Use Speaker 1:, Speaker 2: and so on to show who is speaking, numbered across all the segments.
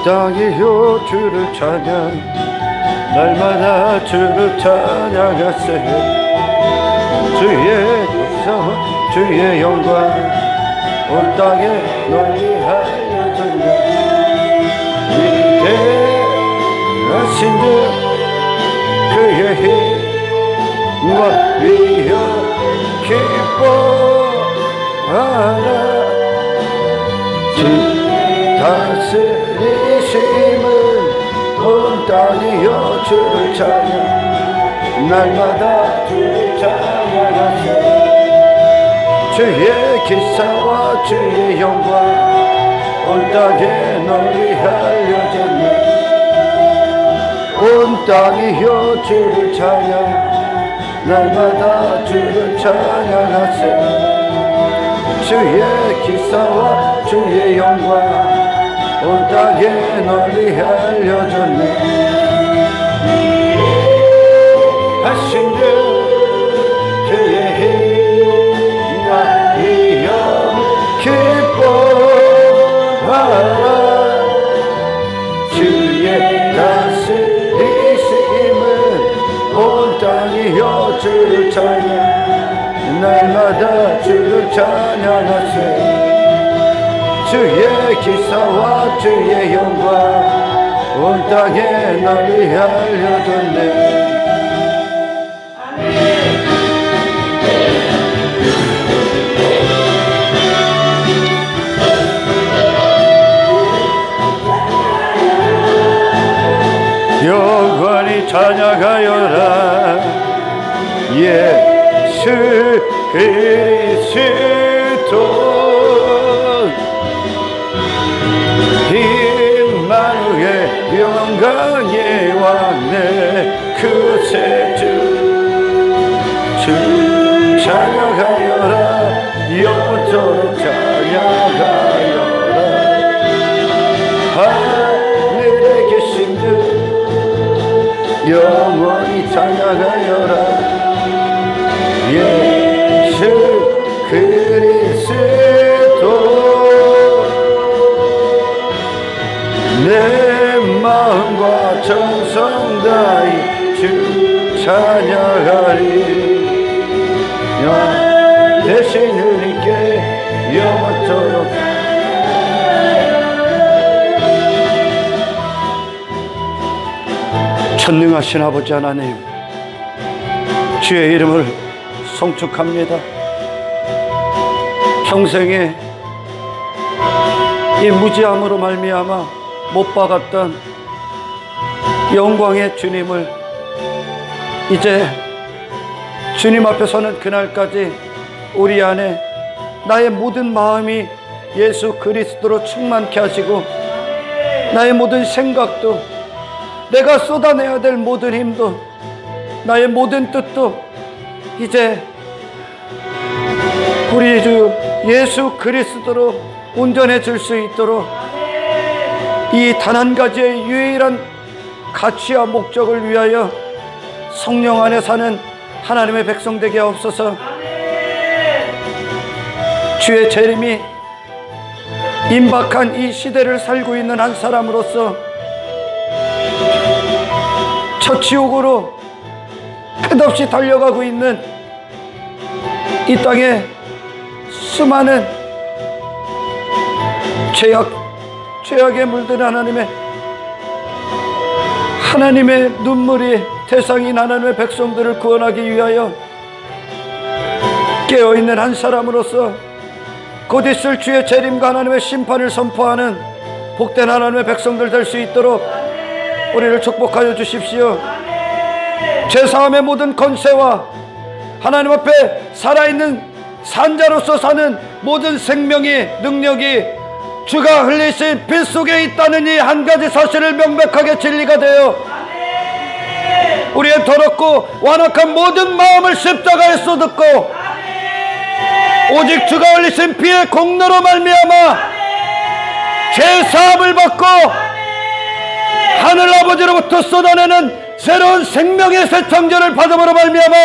Speaker 1: 땅이여 주를 찬양, 날마다 주를 찬양하세. 주의 역사 주의 영광 온 땅에 널리 알려졌네. 위대하신 주 그의 힘과 위엄 기뻐하라. 주 다스리심은 온 땅이여 주를 찬양, 날마다 주를 찬양하세. 주의 기사와 주의 영광 온 땅에 널리 알려졌네. 온 땅이여 주를 찬양, 날마다 주를 찬양하세. 주의 기사와 주의 영광 온 땅에 널리 알려졌네. 하신 주 주의 힘과 위엄 기뻐하라. 주의 다스리심은 온 땅이여 주를 찬양, 날마다 주를 찬양하세. 주의 기사와 주의 영광 온 땅에 널리 알려졌네. 영원히 찬양하여라. 예수 그리스도 임마누엘 영광의 왕내 그새 주 찬양하여라. 영원토록 찬양하여라. 하늘에 계신 주 영원히 찬양하여라. 예수 그리스도 내 마음과 정성 다해 주 찬양하리. 영 대신 우리께 영원토록. 전능하신 아버지 하나님, 주의 이름을 송축합니다. 평생에 이 무지함으로 말미암아 못 박았던 영광의 주님을 이제 주님 앞에 서는 그날까지 우리 안에 나의 모든 마음이 예수 그리스도로 충만케 하시고, 나의 모든 생각도, 내가 쏟아내야 될 모든 힘도, 나의 모든 뜻도 이제 우리 주 예수 그리스도로 온전해질 수 있도록 이 단 한 가지의 유일한 가치와 목적을 위하여 성령 안에 사는 하나님의 백성 되게 하옵소서. 주의 재림이 임박한 이 시대를 살고 있는 한 사람으로서 첫 지옥으로 끝없이 달려가고 있는 이 땅에 수많은 죄악에 물든 하나님의 눈물이 대상인 하나님의 백성들을 구원하기 위하여 깨어있는 한 사람으로서 곧 있을 주의 재림과 하나님의 심판을 선포하는 복된 하나님의 백성들 될 수 있도록 우리를 축복하여 주십시오. 죄사함의 모든 권세와 하나님 앞에 살아있는 산자로서 사는 모든 생명이, 능력이 주가 흘리신 빛 속에 있다는 이 한 가지 사실을 명백하게 진리가 되어 우리의 더럽고 완악한 모든 마음을 십자가에 쏟았고 오직 주가 흘리신 피의 공로로 말미암아 죄사함을 받고 하늘 아버지로부터 쏟아내는 새로운 생명의 새 창조를 받음으로 말미암아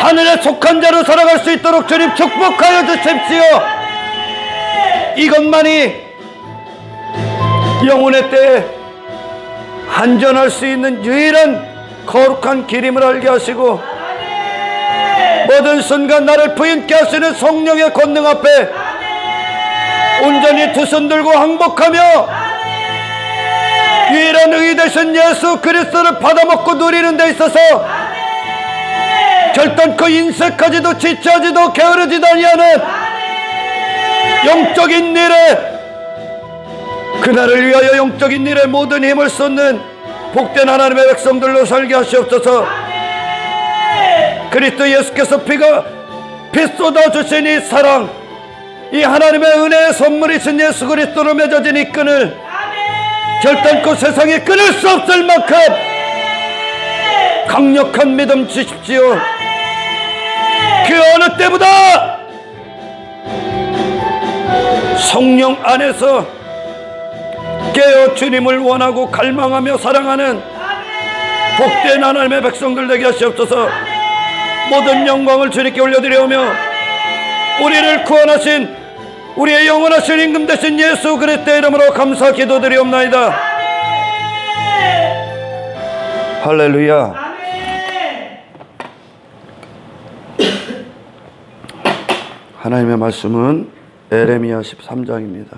Speaker 1: 하늘에 속한 자로 살아갈 수 있도록 주님 축복하여 주십시오. 이것만이 영혼의 때에 안전할 수 있는 유일한 거룩한 길임을 알게 하시고 모든 순간 나를 부인케 하시는 성령의 권능 앞에 온전히 두 손 들고 항복하며 유일한 의의 되신 예수 그리스도를 받아먹고 누리는 데 있어서 결단코 인색하지도 지체하지도 게으르지도 아니하는 영적인 일에, 그날을 위하여 영적인 일에 모든 힘을 쏟는 복된 하나님의 백성들로 살게 하시옵소서. 그리스도 예수께서 피 쏟아주신 이 사랑, 이 하나님의 은혜의 선물이신 예수 그리스도로 맺어진 이 끈을 결단코 세상에 끊을 수 없을 만큼 강력한 믿음 주십시오. 그 어느 때보다 성령 안에서 깨어 주님을 원하고 갈망하며 사랑하는 복된 하나님의 백성들 되게 하시옵소서. 모든 영광을 주님께 올려드리오며 우리를 구원하신 우리의 영원하신 임금 되신 예수 그리스도의 이름으로 감사 기도드리옵나이다. 할렐루야. 하나님의 말씀은 에레미야 13장입니다.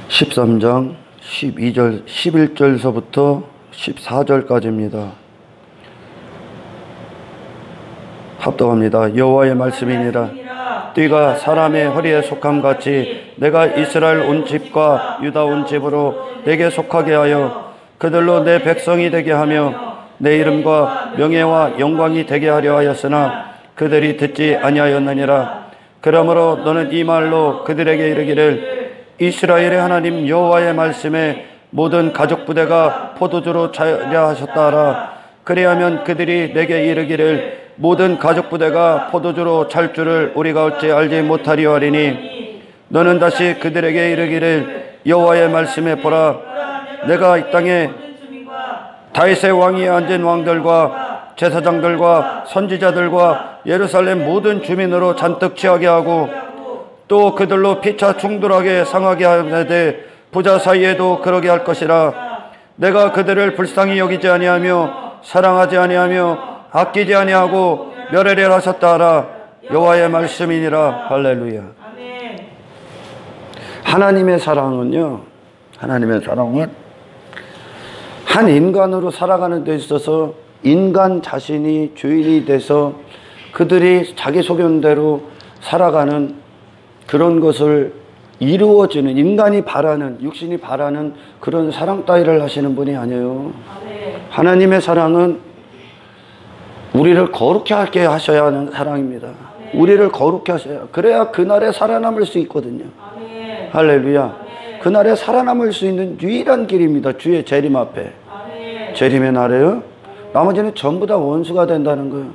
Speaker 1: (13장) 12절 11절서부터 14절까지입니다. 합독합니다. 여호와의 말씀이니라. 띠가 사람의 허리에 속함같이 내가 이스라엘 온 집과 유다 온 집으로 내게 속하게 하여 그들로 내 백성이 되게 하며 내 이름과 명예와 영광이 되게 하려 하였으나 그들이 듣지 아니하였느니라. 그러므로 너는 이 말로 그들에게 이르기를 이스라엘의 하나님 여호와의 말씀에 모든 가족 부대가 포도주로 차려 하셨다 하라. 그리하면 그들이 내게 이르기를 모든 가족 부대가 포도주로 찰 줄을 우리가 어찌 알지 못하리요 하리니 너는 다시 그들에게 이르기를 여호와의 말씀에 보라. 내가 이 땅에 다윗의 왕위에 앉은 왕들과 제사장들과 선지자들과 예루살렘 모든 주민으로 잔뜩 취하게 하고 또 그들로 피차 충돌하게 상하게 하되 부자 사이에도 그러게 할 것이라. 내가 그들을 불쌍히 여기지 아니하며 사랑하지 아니하며 아끼지 아니하고 멸하려 하셨다 하라. 여호와의 말씀이니라. 할렐루야. 하나님의 사랑은요, 하나님의 사랑은 한 인간으로 살아가는 데 있어서 인간 자신이 주인이 돼서 그들이 자기 소견대로 살아가는 그런 것을 이루어지는, 인간이 바라는, 육신이 바라는 그런 사랑 따위를 하시는 분이 아니에요. 하나님의 사랑은 우리를 거룩해 하게 하셔야 하는 사랑입니다. 우리를 거룩해 하셔야, 그래야 그날에 살아남을 수 있거든요. 할렐루야. 그날에 살아남을 수 있는 유일한 길입니다. 주의 재림 앞에. 재림의 날에요, 나머지는 전부 다 원수가 된다는 거예요.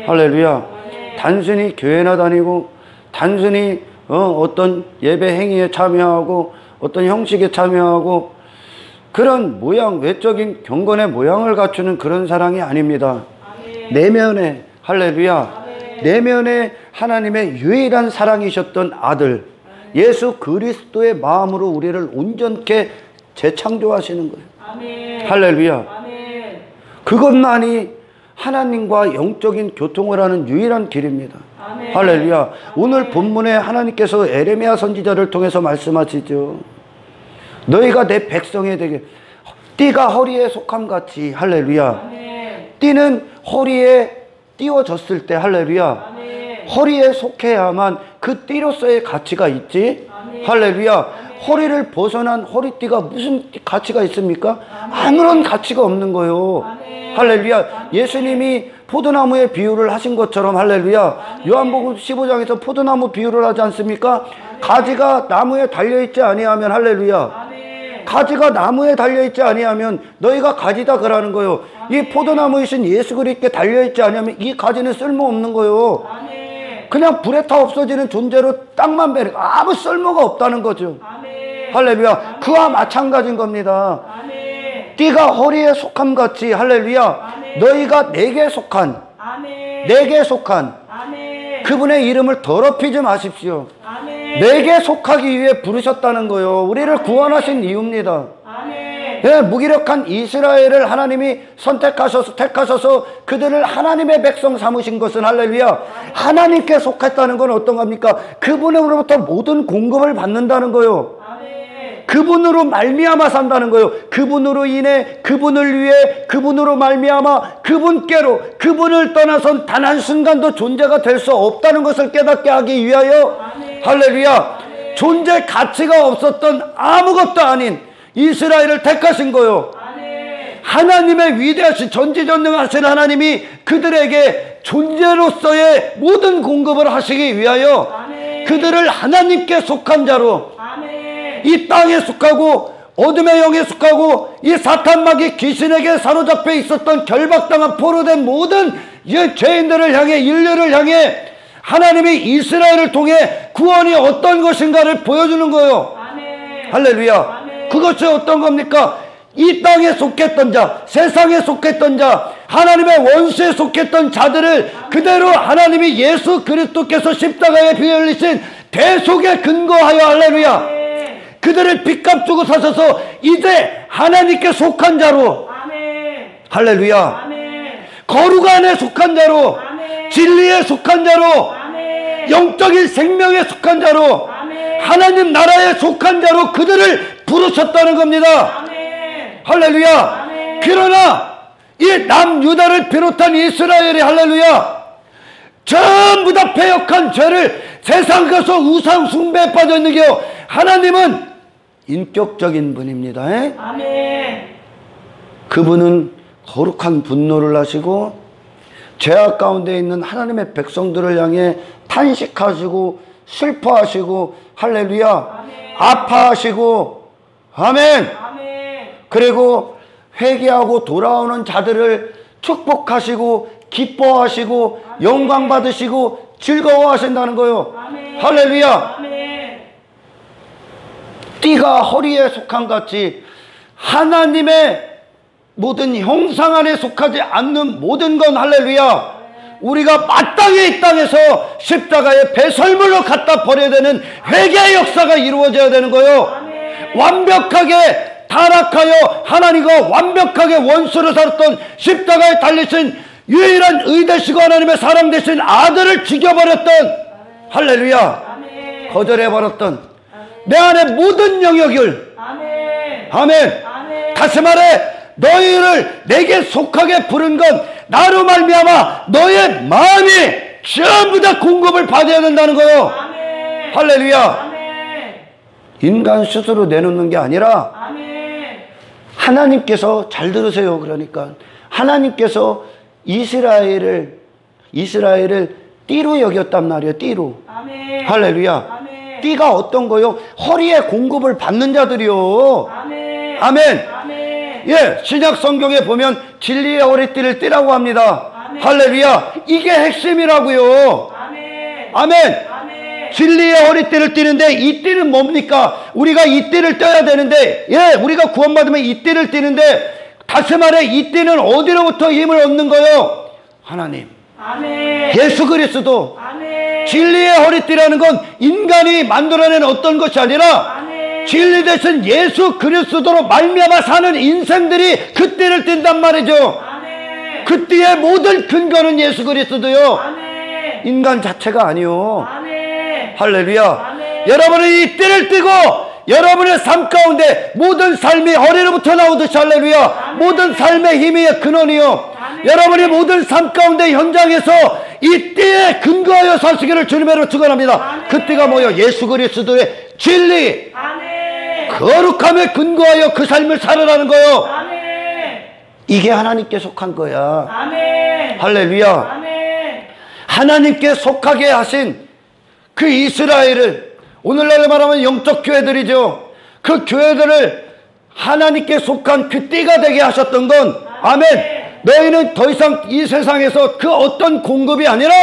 Speaker 1: 할렐루야. 단순히 교회나 다니고 단순히 어떤 예배 행위에 참여하고 어떤 형식에 참여하고 그런 모양, 외적인 경건의 모양을 갖추는 그런 사랑이 아닙니다. 내면에, 할렐루야, 내면에 하나님의 유일한 사랑이셨던 아들 예수 그리스도의 마음으로 우리를 온전케 재창조하시는 거예요. 할렐루야. 그것만이 하나님과 영적인 교통을 하는 유일한 길입니다. 할렐루야. 오늘 본문에 하나님께서 에레미야 선지자를 통해서 말씀하시죠. 너희가 내 백성이 되게, 띠가 허리에 속함같이, 할렐루야. 띠는 허리에 띄워졌을 때, 할렐루야, 허리에 속해야만 그 띠로서의 가치가 있지. 할렐루야. 허리를 벗어난 허리띠가 무슨 가치가 있습니까? 아무런 가치가 없는 거예요. 할렐루야. 예수님이 포도나무의 비유를 하신 것처럼, 할렐루야, 요한복음 15장에서 포도나무 비유를 하지 않습니까? 가지가 나무에 달려있지 아니하면, 할렐루야, 가지가 나무에 달려있지 아니하면 너희가 가지다 그러는 거예요. 이 포도나무이신 예수 그리스도께 달려있지 아니하면 이 가지는 쓸모없는 거예요. 그냥 불에 타 없어지는 존재로 땅만 베는, 아무 쓸모가 없다는 거죠. 할렐루야. 그와 마찬가지인 겁니다. 띠가 허리에 속함 같이 할렐루야.
Speaker 2: 아멘.
Speaker 1: 너희가 내게 속한
Speaker 2: 아멘.
Speaker 1: 내게 속한
Speaker 2: 아멘.
Speaker 1: 그분의 이름을 더럽히지 마십시오.
Speaker 2: 아멘.
Speaker 1: 내게 속하기 위해 부르셨다는 거요. 우리를 구원하신 이유입니다.
Speaker 2: 아멘.
Speaker 1: 예, 무기력한 이스라엘을 하나님이 택하셔서 그들을 하나님의 백성 삼으신 것은 할렐루야. 하나님께 속했다는 건 어떤 겁니까? 그분으로부터 모든 공급을 받는다는 거요. 그분으로 말미암아 산다는 거예요. 그분으로 인해, 그분을 위해, 그분으로 말미암아 그분께로, 그분을 떠나선 단 한순간도 존재가 될 수 없다는 것을 깨닫게 하기 위하여 할렐루야. 존재 가치가 없었던 아무것도 아닌 이스라엘을 택하신 거요. 하나님의 위대하신 전지전능하신 하나님이 그들에게 존재로서의 모든 공급을 하시기 위하여 그들을 하나님께 속한 자로, 이 땅에 속하고 어둠의 영에 속하고 이 사탄마귀 귀신에게 사로잡혀 있었던 결박당한 포로된 모든 이 죄인들을 향해, 인류를 향해 하나님이 이스라엘을 통해 구원이 어떤 것인가를 보여주는 거예요. 할렐루야. 그것이 어떤 겁니까? 이 땅에 속했던 자, 세상에 속했던 자, 하나님의 원수에 속했던 자들을 그대로 하나님이 예수 그리스도께서 십자가에 피 흘리신 대속에 근거하여 할렐루야, 그들을 빚값 주고 사셔서 이제 하나님께 속한 자로, 할렐루야, 거룩안에 속한 자로, 진리에 속한 자로, 영적인 생명에 속한 자로, 하나님 나라에 속한 자로 그들을 부르셨다는 겁니다. 할렐루야. 그러나 이 남유다를 비롯한 이스라엘이 할렐루야 전부 다 패역한 죄를, 세상 가서 우상 숭배에 빠져 있는 게요. 하나님은 인격적인 분입니다.
Speaker 2: 아멘.
Speaker 1: 그분은 거룩한 분노를 하시고 죄악 가운데 있는 하나님의 백성들을 향해 탄식하시고 슬퍼하시고 할렐루야,
Speaker 2: 아멘.
Speaker 1: 아파하시고, 아멘.
Speaker 2: 아멘.
Speaker 1: 그리고 회개하고 돌아오는 자들을 축복하시고 기뻐하시고 영광 받으시고 즐거워하신다는 거요.
Speaker 2: 아멘.
Speaker 1: 할렐루야.
Speaker 2: 아멘.
Speaker 1: 띠가 허리에 속한 같이 하나님의 모든 형상 안에 속하지 않는 모든 건 할렐루야, 우리가 마땅히 이 땅에서 십자가에 배설물로 갖다 버려야 되는 회개의 역사가 이루어져야 되는 거요. 완벽하게 타락하여 하나님과 완벽하게 원수로 살았던, 십자가에 달리신 유일한 의되시고 하나님의 사랑 되신 아들을 죽여버렸던, 할렐루야, 거절해버렸던 내 안의 모든 영역을, 아멘. 다시 말해 너희를 내게 속하게 부른 건 나로 말미암아 너의 마음이 전부 다 공급을 받아야 된다는 거요. 할렐루야. 인간 스스로 내놓는 게 아니라 하나님께서, 잘 들으세요. 그러니까 하나님께서 이스라엘을 띠로 여겼단 말이에요. 띠로. 할렐루야. 띠가 어떤 거요? 허리에 공급을 받는 자들이요. 아멘. 예, 신약 성경에 보면 진리의 허리띠를 띠라고 합니다. 할렐루야. 이게 핵심이라고요. 아멘. 진리의 허리띠를 띠는데 이 띠는 뭡니까? 우리가 이 띠를 떼야 되는데, 예, 우리가 구원받으면 이 띠를 띠는데, 다시 말해 이 띠는 어디로부터 힘을 얻는 거요? 하나님. 예수 그리스도. 진리의 허리띠라는 건 인간이 만들어낸 어떤 것이 아니라 진리 대신 예수 그리스도로 말미암아 사는 인생들이 그 띠를 띈단 말이죠. 그 띠의 모든 근거는 예수 그리스도요. 인간 자체가 아니요. 할렐루야. 여러분이 이 띠를 띠고 여러분의 삶 가운데 모든 삶이 허리로부터 나오듯이, 할렐루야, 모든 삶의 힘의 근원이요, 여러분이 모든 삶 가운데 현장에서 이 띠에 근거하여 사시기를 주님으로 축원합니다. 그 띠가 뭐요? 예수 그리스도의 진리, 거룩함에 근거하여 그 삶을 살아라는 거요. 이게 하나님께 속한 거야. 할렐루야. 하나님께 속하게 하신 그 이스라엘을, 오늘날 말하면 영적 교회들이죠, 그 교회들을 하나님께 속한 그 띠가 되게 하셨던 건, 아멘, 너희는 더 이상 이 세상에서 그 어떤 공급이 아니라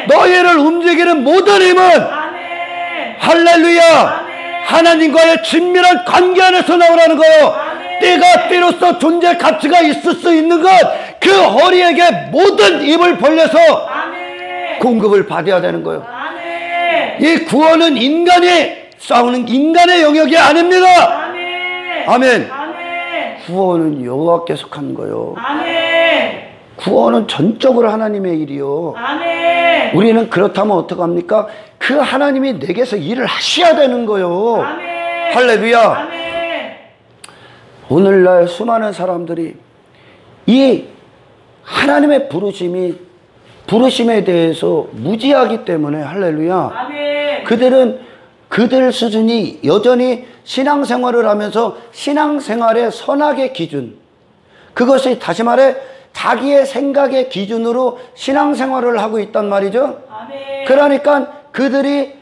Speaker 1: 너희를 움직이는 모든 힘은, 할렐루야, 하나님과의 친밀한 관계 안에서 나오라는 거예요. 띠가 띠로서 존재 가치가 있을 수 있는 것, 그 허리에게 모든 입을 벌려서
Speaker 2: 아멘.
Speaker 1: 공급을 받아야 되는 거예요.
Speaker 2: 아멘.
Speaker 1: 이 구원은 인간이 싸우는 인간의 영역이 아닙니다.
Speaker 2: 아멘.
Speaker 1: 아멘.
Speaker 2: 아멘.
Speaker 1: 구원은 여호와께서 하는 거예요.
Speaker 2: 아멘.
Speaker 1: 구원은 전적으로 하나님의 일이요.
Speaker 2: 아멘.
Speaker 1: 우리는 그렇다면 어떡합니까? 그 하나님이 내게서 일을 하셔야 되는 거예요.
Speaker 2: 아멘.
Speaker 1: 할렐루야.
Speaker 2: 아멘.
Speaker 1: 오늘날 수많은 사람들이 이 하나님의 부르심에 대해서 무지하기 때문에, 할렐루야,
Speaker 2: 아멘.
Speaker 1: 그들은 그들 수준이 여전히 신앙생활을 하면서 신앙생활의 선악의 기준, 그것이 다시 말해 자기의 생각의 기준으로 신앙생활을 하고 있단 말이죠.
Speaker 2: 아멘.
Speaker 1: 그러니까 그들이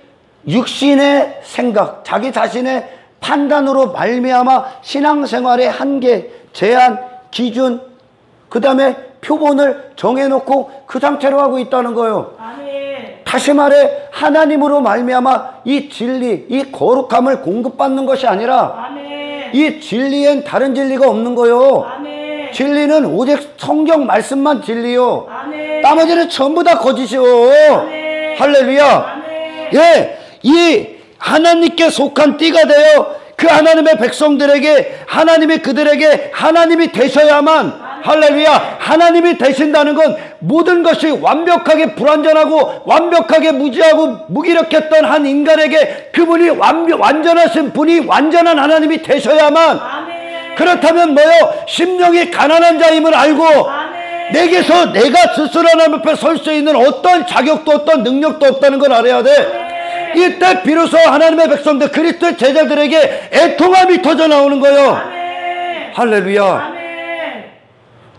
Speaker 1: 육신의 생각, 자기 자신의 판단으로 말미암아 신앙생활의 한계, 제한, 기준, 그 다음에 표본을 정해놓고 그 상태로 하고 있다는 거예요.
Speaker 2: 아멘.
Speaker 1: 다시 말해 하나님으로 말미암아 이 진리, 이 거룩함을 공급받는 것이 아니라
Speaker 2: 아멘.
Speaker 1: 이 진리엔 다른 진리가 없는 거예요.
Speaker 2: 아멘.
Speaker 1: 진리는 오직 성경 말씀만 진리요.
Speaker 2: 아멘.
Speaker 1: 나머지는 전부 다 거짓이요.
Speaker 2: 아멘.
Speaker 1: 할렐루야.
Speaker 2: 아멘.
Speaker 1: 예, 이 하나님께 속한 띠가 되어 그 하나님의 백성들에게, 하나님이 그들에게 하나님이 되셔야만, 할렐루야, 하나님이 되신다는 건 모든 것이 완벽하게 불완전하고 완벽하게 무지하고 무기력했던 한 인간에게 그분이 완전하신 분이 완전한 하나님이 되셔야만,
Speaker 2: 아멘.
Speaker 1: 그렇다면 뭐요? 심령이 가난한 자임을 알고
Speaker 2: 아멘.
Speaker 1: 내게서 내가 스스로 하나님 앞에 설 수 있는 어떤 자격도 어떤 능력도 없다는 걸 알아야 돼. 이때 비로소 하나님의 백성들, 그리스도의 제자들에게 애통함이 터져 나오는 거예요.
Speaker 2: 아멘.
Speaker 1: 할렐루야.
Speaker 2: 아멘.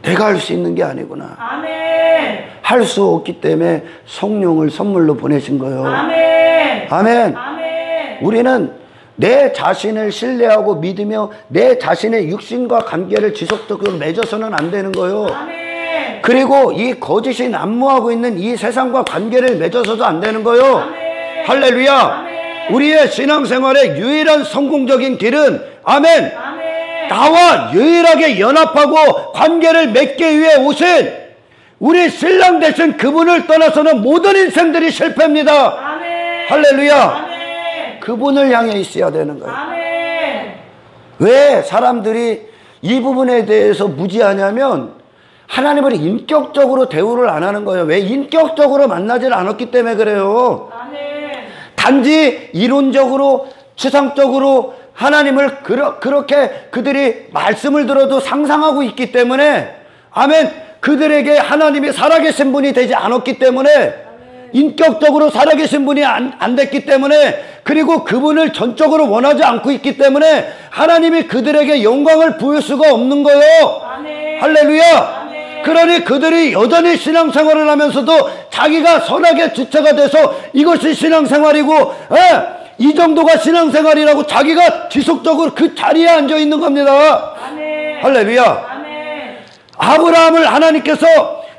Speaker 1: 내가 할 수 있는 게 아니구나.
Speaker 2: 아멘.
Speaker 1: 할 수 없기 때문에 성령을 선물로 보내신 거예요.
Speaker 2: 아멘.
Speaker 1: 아멘.
Speaker 2: 아멘.
Speaker 1: 우리는 내 자신을 신뢰하고 믿으며 내 자신의 육신과 관계를 지속적으로 맺어서는 안 되는 거예요.
Speaker 2: 아멘.
Speaker 1: 그리고 이 거짓이 난무하고 있는 이 세상과 관계를 맺어서도 안 되는 거예요.
Speaker 2: 아멘.
Speaker 1: 할렐루야.
Speaker 2: 아멘.
Speaker 1: 우리의 신앙생활의 유일한 성공적인 길은, 아멘,
Speaker 2: 아멘.
Speaker 1: 나와 유일하게 연합하고 관계를 맺기 위해 오신 우리 신랑 되신 그분을 떠나서는 모든 인생들이 실패입니다.
Speaker 2: 아멘.
Speaker 1: 할렐루야.
Speaker 2: 아멘.
Speaker 1: 그분을 향해 있어야 되는 거예요.
Speaker 2: 아멘.
Speaker 1: 왜 사람들이 이 부분에 대해서 무지하냐면 하나님을 인격적으로 대우를 안 하는 거예요. 왜? 인격적으로 만나질 않았기 때문에 그래요.
Speaker 2: 아멘.
Speaker 1: 단지 이론적으로 추상적으로 하나님을 그렇게 그들이 말씀을 들어도 상상하고 있기 때문에, 아멘, 그들에게 하나님이 살아계신 분이 되지 않았기 때문에, 인격적으로 살아계신 분이 안 됐기 때문에, 그리고 그분을 전적으로 원하지 않고 있기 때문에 하나님이 그들에게 영광을 부을 수가 없는 거예요.
Speaker 2: 아멘.
Speaker 1: 할렐루야.
Speaker 2: 아멘.
Speaker 1: 그러니 그들이 여전히 신앙생활을 하면서도 자기가 선악의 주체가 돼서 이것이 신앙생활이고, 이 정도가 신앙생활이라고 자기가 지속적으로 그 자리에 앉아 있는 겁니다.
Speaker 2: 아멘.
Speaker 1: 할렐루야.
Speaker 2: 아멘.
Speaker 1: 아브라함을 하나님께서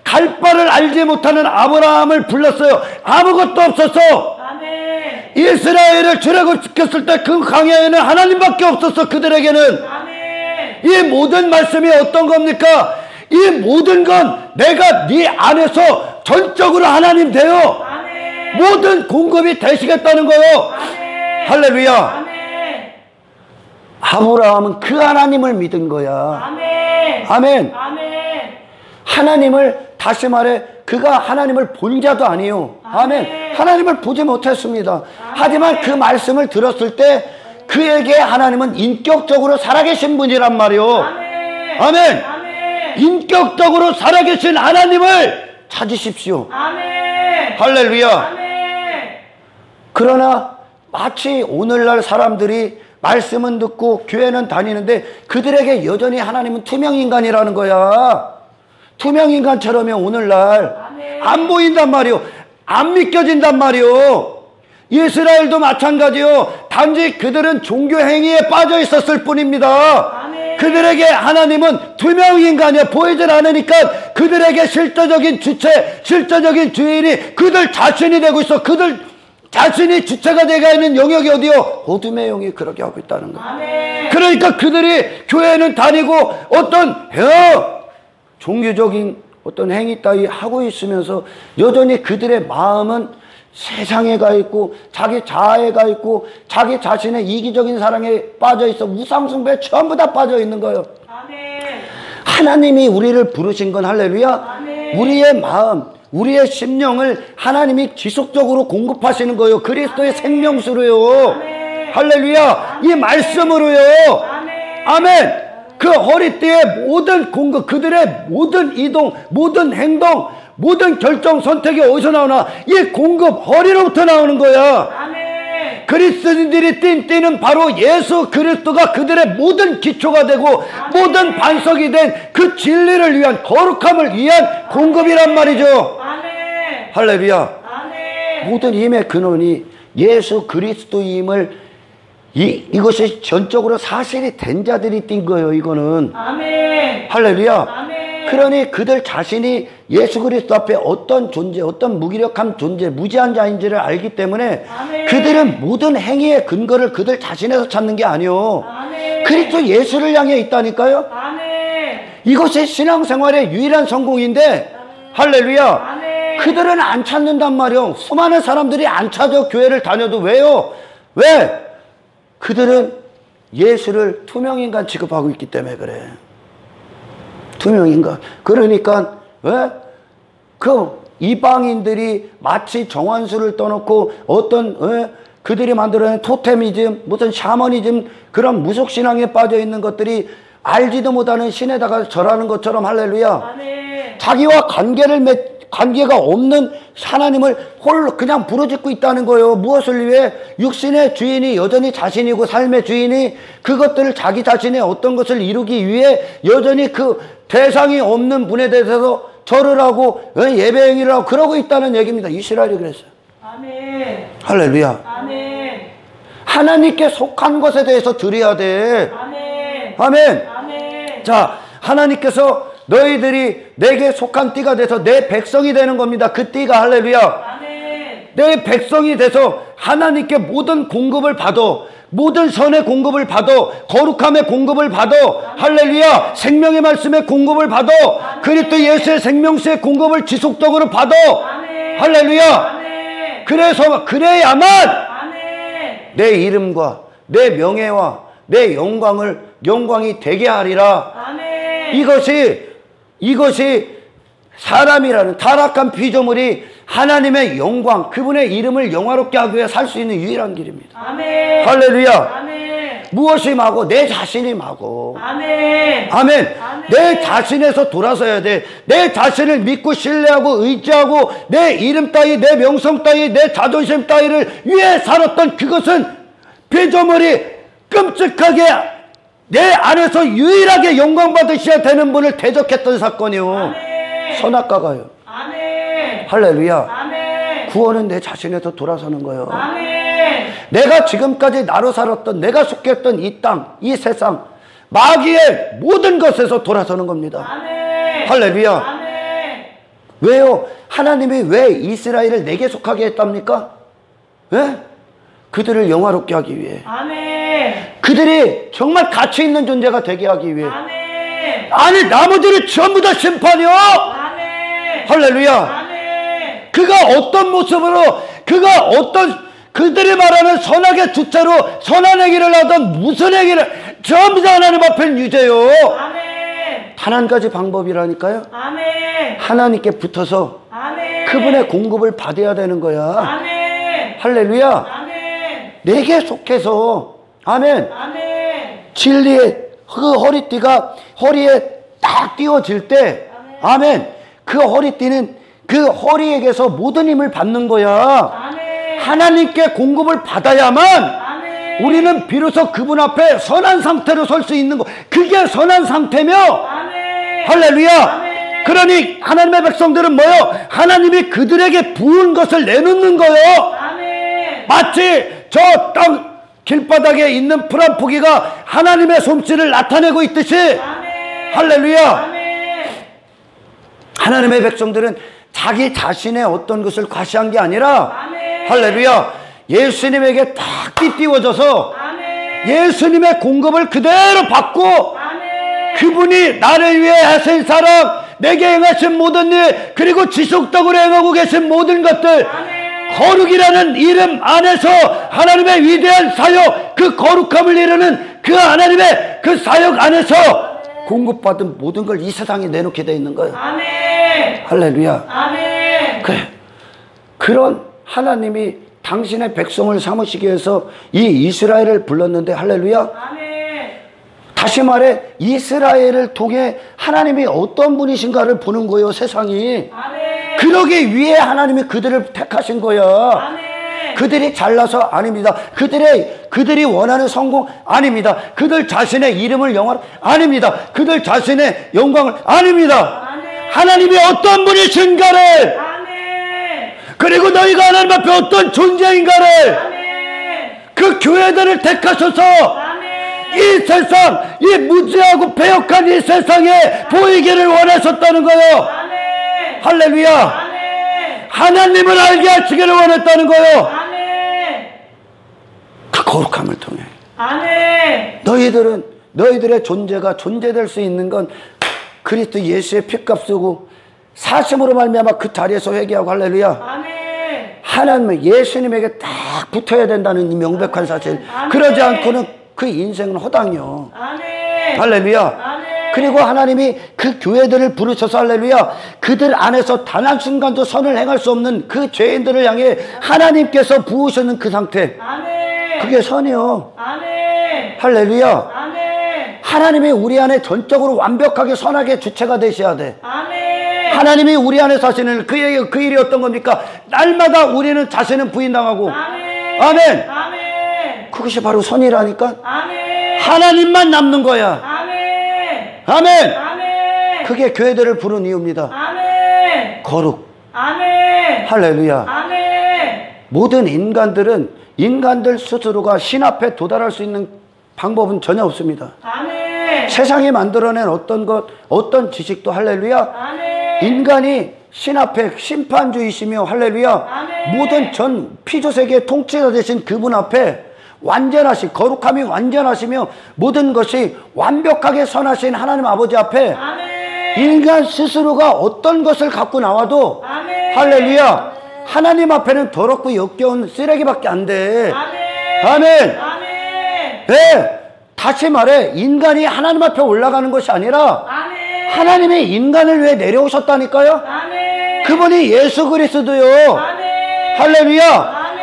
Speaker 1: 갈 바를 알지 못하는 아브라함을 불렀어요. 아무것도 없었어.
Speaker 2: 아멘.
Speaker 1: 이스라엘을 출애굽시켰을 때 그 광야에는 하나님밖에 없었어. 그들에게는.
Speaker 2: 아멘.
Speaker 1: 이 모든 말씀이 어떤 겁니까? 이 모든 건 내가 네 안에서 전적으로 하나님 되어
Speaker 2: 아멘.
Speaker 1: 모든 공급이 되시겠다는 거예요.
Speaker 2: 아멘.
Speaker 1: 할렐루야.
Speaker 2: 아멘.
Speaker 1: 아브라함은 그 하나님을 믿은 거야.
Speaker 2: 아멘.
Speaker 1: 아멘.
Speaker 2: 아멘.
Speaker 1: 하나님을, 다시 말해 그가 하나님을 본 자도 아니요. 아멘.
Speaker 2: 아멘.
Speaker 1: 하나님을 보지 못했습니다. 하지만 그 말씀을 들었을 때 그에게 하나님은 인격적으로 살아계신 분이란 말이요.
Speaker 2: 아멘.
Speaker 1: 아멘.
Speaker 2: 아멘.
Speaker 1: 인격적으로 살아계신 하나님을 찾으십시오.
Speaker 2: 아멘.
Speaker 1: 할렐루야.
Speaker 2: 아멘.
Speaker 1: 그러나 마치 오늘날 사람들이 말씀은 듣고 교회는 다니는데 그들에게 여전히 하나님은 투명인간이라는 거야. 투명인간처럼요. 오늘날
Speaker 2: 아멘.
Speaker 1: 안 보인단 말이요. 안 믿겨진단 말이요. 이스라엘도 마찬가지요. 단지 그들은 종교 행위에 빠져 있었을 뿐입니다.
Speaker 2: 아멘.
Speaker 1: 그들에게 하나님은 투명인간이야. 보이질 않으니까 그들에게 실제적인 주체, 실제적인 주인이 그들 자신이 되고 있어. 그들 자신이 주체가 되게 하는 영역이 어디요? 어둠의 영이 그렇게 하고 있다는 거예요.
Speaker 2: 아멘.
Speaker 1: 그러니까 그들이 교회는 다니고 어떤 종교적인 어떤 행위 따위 하고 있으면서 여전히 그들의 마음은 세상에 가 있고 자기 자아에 가 있고 자기 자신의 이기적인 사랑에 빠져 있어 우상숭배에 전부 다 빠져 있는 거예요.
Speaker 2: 아멘.
Speaker 1: 하나님이 우리를 부르신 건 할렐루야.
Speaker 2: 아멘.
Speaker 1: 우리의 마음, 우리의 심령을 하나님이 지속적으로 공급하시는 거예요. 그리스도의 생명수로요.
Speaker 2: 아멘.
Speaker 1: 할렐루야. 이 말씀으로요.
Speaker 2: 아멘.
Speaker 1: 아멘. 그 허리띠의 모든 공급, 그들의 모든 이동, 모든 행동, 모든 결정, 선택이 어디서 나오나? 이 공급 허리로부터 나오는 거야.
Speaker 2: 아멘.
Speaker 1: 그리스도인들이 뛴 바로 예수 그리스도가 그들의 모든 기초가 되고 모든 반석이 된 그 진리를 위한 거룩함을 위한 공급이란 말이죠.
Speaker 2: 아멘.
Speaker 1: 할렐루야.
Speaker 2: 아멘.
Speaker 1: 모든 힘의 근원이 예수 그리스도임을 이것이 전적으로 사실이 된 자들이 뛴 거예요. 이거는
Speaker 2: 아멘.
Speaker 1: 할렐루야.
Speaker 2: 아멘.
Speaker 1: 그러니 그들 자신이 예수 그리스도 앞에 어떤 존재, 어떤 무기력한 존재, 무지한 자인지를 알기 때문에
Speaker 2: 아멘.
Speaker 1: 그들은 모든 행위의 근거를 그들 자신에서 찾는 게 아니요.
Speaker 2: 아멘.
Speaker 1: 그리스도 예수를 향해 있다니까요.
Speaker 2: 아멘.
Speaker 1: 이것이 신앙생활의 유일한 성공인데 할렐루야.
Speaker 2: 아멘.
Speaker 1: 그들은 안 찾는단 말이요. 수많은 사람들이 안 찾아 교회를 다녀도 왜요? 왜? 그들은 예수를 투명인간 취급하고 있기 때문에 그래. 투명인간. 그러니까 왜? 그 이방인들이 마치 정환수를 떠놓고 어떤 그들이 만들어낸 토테미즘, 무슨 샤머니즘 그런 무속신앙에 빠져 있는 것들이 알지도 못하는 신에다가 절하는 것처럼 할렐루야.
Speaker 2: 아멘.
Speaker 1: 자기와 관계가 없는 하나님을 홀로 그냥 부르짖고 있다는 거예요. 무엇을 위해? 육신의 주인이 여전히 자신이고 삶의 주인이 그것들을 자기 자신의 어떤 것을 이루기 위해 여전히 그 대상이 없는 분에 대해서 절을 하고 예배 행위를 하고 그러고 있다는 얘기입니다. 이스라엘이 그랬어요.
Speaker 2: 아멘.
Speaker 1: 할렐루야.
Speaker 2: 아멘.
Speaker 1: 하나님께 속한 것에 대해서 드려야 돼.
Speaker 2: 아멘.
Speaker 1: 아멘.
Speaker 2: 아멘.
Speaker 1: 자, 하나님께서 너희들이 내게 속한 띠가 돼서 내 백성이 되는 겁니다. 그 띠가 할렐루야.
Speaker 2: 아멘.
Speaker 1: 내 백성이 돼서 하나님께 모든 공급을 받아. 모든 선의 공급을 받아. 거룩함의 공급을 받아. 할렐루야. 생명의 말씀의 공급을 받아. 그리스도 예수의 생명수의 공급을 지속적으로 받아.
Speaker 2: 아멘.
Speaker 1: 할렐루야.
Speaker 2: 아멘.
Speaker 1: 그래서 그래야만
Speaker 2: 아멘.
Speaker 1: 내 이름과 내 명예와 내 영광이 되게 하리라.
Speaker 2: 아멘.
Speaker 1: 이것이 사람이라는 타락한 피조물이 하나님의 영광, 그분의 이름을 영화롭게 하기 위해 살 수 있는 유일한 길입니다.
Speaker 2: 아멘.
Speaker 1: 할렐루야.
Speaker 2: 아멘.
Speaker 1: 무엇이 마고? 내 자신이 마고.
Speaker 2: 아멘.
Speaker 1: 아멘. 내 자신에서 돌아서야 돼. 내 자신을 믿고 신뢰하고 의지하고 내 이름 따위, 내 명성 따위, 내 자존심 따위를 위해 살았던 그것은 피조물이 끔찍하게 내 안에서 유일하게 영광 받으셔야 되는 분을 대적했던 사건이요.
Speaker 2: 아멘.
Speaker 1: 선악과가요.
Speaker 2: 아멘.
Speaker 1: 할렐루야.
Speaker 2: 아멘.
Speaker 1: 구원은 내 자신에서 돌아서는 거예요.
Speaker 2: 아멘.
Speaker 1: 내가 지금까지 나로 살았던, 내가 속했던 이 땅, 이 세상, 마귀의 모든 것에서 돌아서는 겁니다.
Speaker 2: 아멘.
Speaker 1: 할렐루야.
Speaker 2: 아멘.
Speaker 1: 왜요? 하나님이 왜 이스라엘을 내게 속하게 했답니까? 왜? 그들을 영화롭게 하기 위해.
Speaker 2: 아멘.
Speaker 1: 그들이 정말 가치 있는 존재가 되게 하기 위해.
Speaker 2: 아멘.
Speaker 1: 아니, 나머지는 전부 다 심판이요.
Speaker 2: 아멘.
Speaker 1: 할렐루야.
Speaker 2: 아멘.
Speaker 1: 그가 어떤 모습으로, 그들이 말하는 선악의 주체로 선한 행위를 하던 무슨 행위를 전부 다 하나님 앞엔 유죄요.
Speaker 2: 아멘.
Speaker 1: 단 한 가지 방법이라니까요.
Speaker 2: 아멘.
Speaker 1: 하나님께 붙어서
Speaker 2: 아멘.
Speaker 1: 그분의 공급을 받아야 되는 거야.
Speaker 2: 아멘.
Speaker 1: 할렐루야.
Speaker 2: 아멘.
Speaker 1: 내게 속해서 아멘.
Speaker 2: 아멘.
Speaker 1: 진리의 그 허리띠가 허리에 딱 띄워질 때 아멘. 그 허리띠는 그 허리에게서 모든 힘을 받는 거야.
Speaker 2: 아멘.
Speaker 1: 하나님께 공급을 받아야만
Speaker 2: 아멘.
Speaker 1: 우리는 비로소 그분 앞에 선한 상태로 설 수 있는 거. 그게 선한 상태며
Speaker 2: 아멘.
Speaker 1: 할렐루야.
Speaker 2: 아멘.
Speaker 1: 그러니 하나님의 백성들은 뭐요? 하나님이 그들에게 부은 것을 내놓는 거요.
Speaker 2: 아멘.
Speaker 1: 마치 저 땅 길바닥에 있는 풀 한 포기가 하나님의 솜씨를 나타내고 있듯이
Speaker 2: 아멘.
Speaker 1: 할렐루야.
Speaker 2: 아멘.
Speaker 1: 하나님의 백성들은 자기 자신의 어떤 것을 과시한 게 아니라
Speaker 2: 아멘.
Speaker 1: 할렐루야. 예수님에게 딱 띠띠워져서
Speaker 2: 아멘.
Speaker 1: 예수님의 공급을 그대로 받고
Speaker 2: 아멘.
Speaker 1: 그분이 나를 위해 하신 사랑, 내게 행하신 모든 일, 그리고 지속적으로 행하고 계신 모든 것들,
Speaker 2: 아멘.
Speaker 1: 거룩이라는 이름 안에서 하나님의 위대한 사역, 그 거룩함을 이루는 그 하나님의 그 사역 안에서 공급받은 모든 걸 이 세상에 내놓게 돼 있는 거예요.
Speaker 2: 아멘.
Speaker 1: 할렐루야.
Speaker 2: 아멘.
Speaker 1: 그래. 그런 하나님이 당신의 백성을 삼으시기 위해서 이 이스라엘을 불렀는데, 할렐루야.
Speaker 2: 아멘.
Speaker 1: 다시 말해 이스라엘을 통해 하나님이 어떤 분이신가를 보는 거예요, 세상이.
Speaker 2: 아멘.
Speaker 1: 그러기 위해 하나님이 그들을 택하신 거야.
Speaker 2: 아멘.
Speaker 1: 그들이 잘나서 아닙니다. 그들이 원하는 성공 아닙니다. 그들 자신의 이름을 영화로 아닙니다. 그들 자신의 영광을 아닙니다.
Speaker 2: 아멘.
Speaker 1: 하나님이 어떤 분이신가를,
Speaker 2: 아멘.
Speaker 1: 그리고 너희가 하나님 앞에 어떤 존재인가를,
Speaker 2: 아멘.
Speaker 1: 그 교회들을 택하셔서
Speaker 2: 아멘.
Speaker 1: 이 세상, 이 무지하고 배역한 이 세상에 보이기를 원하셨다는 거예요.
Speaker 2: 아멘.
Speaker 1: 할렐루야.
Speaker 2: 아멘.
Speaker 1: 하나님을 알게 하시기를 원했다는 거예요.
Speaker 2: 아멘.
Speaker 1: 그 거룩함을 통해
Speaker 2: 아멘.
Speaker 1: 너희들의 존재가 존재될 수 있는 건 그리스도 예수의 피값으로 사심으로 말미암아 그 자리에서 회개하고, 할렐루야.
Speaker 2: 아멘.
Speaker 1: 하나님은 예수님에게 딱 붙어야 된다는 이 명백한 사실.
Speaker 2: 아멘.
Speaker 1: 그러지 않고는 그 인생은 허당이요.
Speaker 2: 아멘.
Speaker 1: 할렐루야.
Speaker 2: 아멘.
Speaker 1: 그리고 하나님이 그 교회들을 부르셔서, 할렐루야, 그들 안에서 단 한순간도 선을 행할 수 없는 그 죄인들을 향해 하나님께서 부으시는 그 상태,
Speaker 2: 아멘.
Speaker 1: 그게 선이요.
Speaker 2: 아멘.
Speaker 1: 할렐루야.
Speaker 2: 아멘.
Speaker 1: 하나님이 우리 안에 전적으로 완벽하게 선하게 주체가 되셔야 돼.
Speaker 2: 아멘.
Speaker 1: 하나님이 우리 안에 사시는 그 일이 어떤 겁니까? 날마다 우리는 자신은 부인당하고.
Speaker 2: 아멘.
Speaker 1: 아멘.
Speaker 2: 아멘.
Speaker 1: 그것이 바로 선이라니까.
Speaker 2: 아멘.
Speaker 1: 하나님만 남는 거야.
Speaker 2: 아멘.
Speaker 1: 아멘.
Speaker 2: 아멘.
Speaker 1: 그게 교회들을 부른 이유입니다.
Speaker 2: 아멘.
Speaker 1: 거룩.
Speaker 2: 아멘.
Speaker 1: 할렐루야.
Speaker 2: 아멘.
Speaker 1: 모든 인간들 스스로가 신 앞에 도달할 수 있는 방법은 전혀 없습니다.
Speaker 2: 아멘.
Speaker 1: 세상이 만들어낸 어떤 지식도, 할렐루야,
Speaker 2: 아멘.
Speaker 1: 인간이 신 앞에 심판주이시며, 할렐루야,
Speaker 2: 아멘.
Speaker 1: 모든 전 피조세계의 통치자 되신 그분 앞에 거룩함이 완전하시며 모든 것이 완벽하게 선하신 하나님 아버지 앞에
Speaker 2: 아멘.
Speaker 1: 인간 스스로가 어떤 것을 갖고 나와도,
Speaker 2: 아멘.
Speaker 1: 할렐루야, 하나님 앞에는 더럽고 역겨운 쓰레기밖에 안 돼.
Speaker 2: 아멘.
Speaker 1: 아멘.
Speaker 2: 아멘.
Speaker 1: 네. 다시 말해, 인간이 하나님 앞에 올라가는 것이 아니라
Speaker 2: 아멘.
Speaker 1: 하나님이 인간을 위해 내려오셨다니까요.
Speaker 2: 아멘.
Speaker 1: 그분이 예수 그리스도요.
Speaker 2: 아멘.
Speaker 1: 할렐루야.
Speaker 2: 아멘.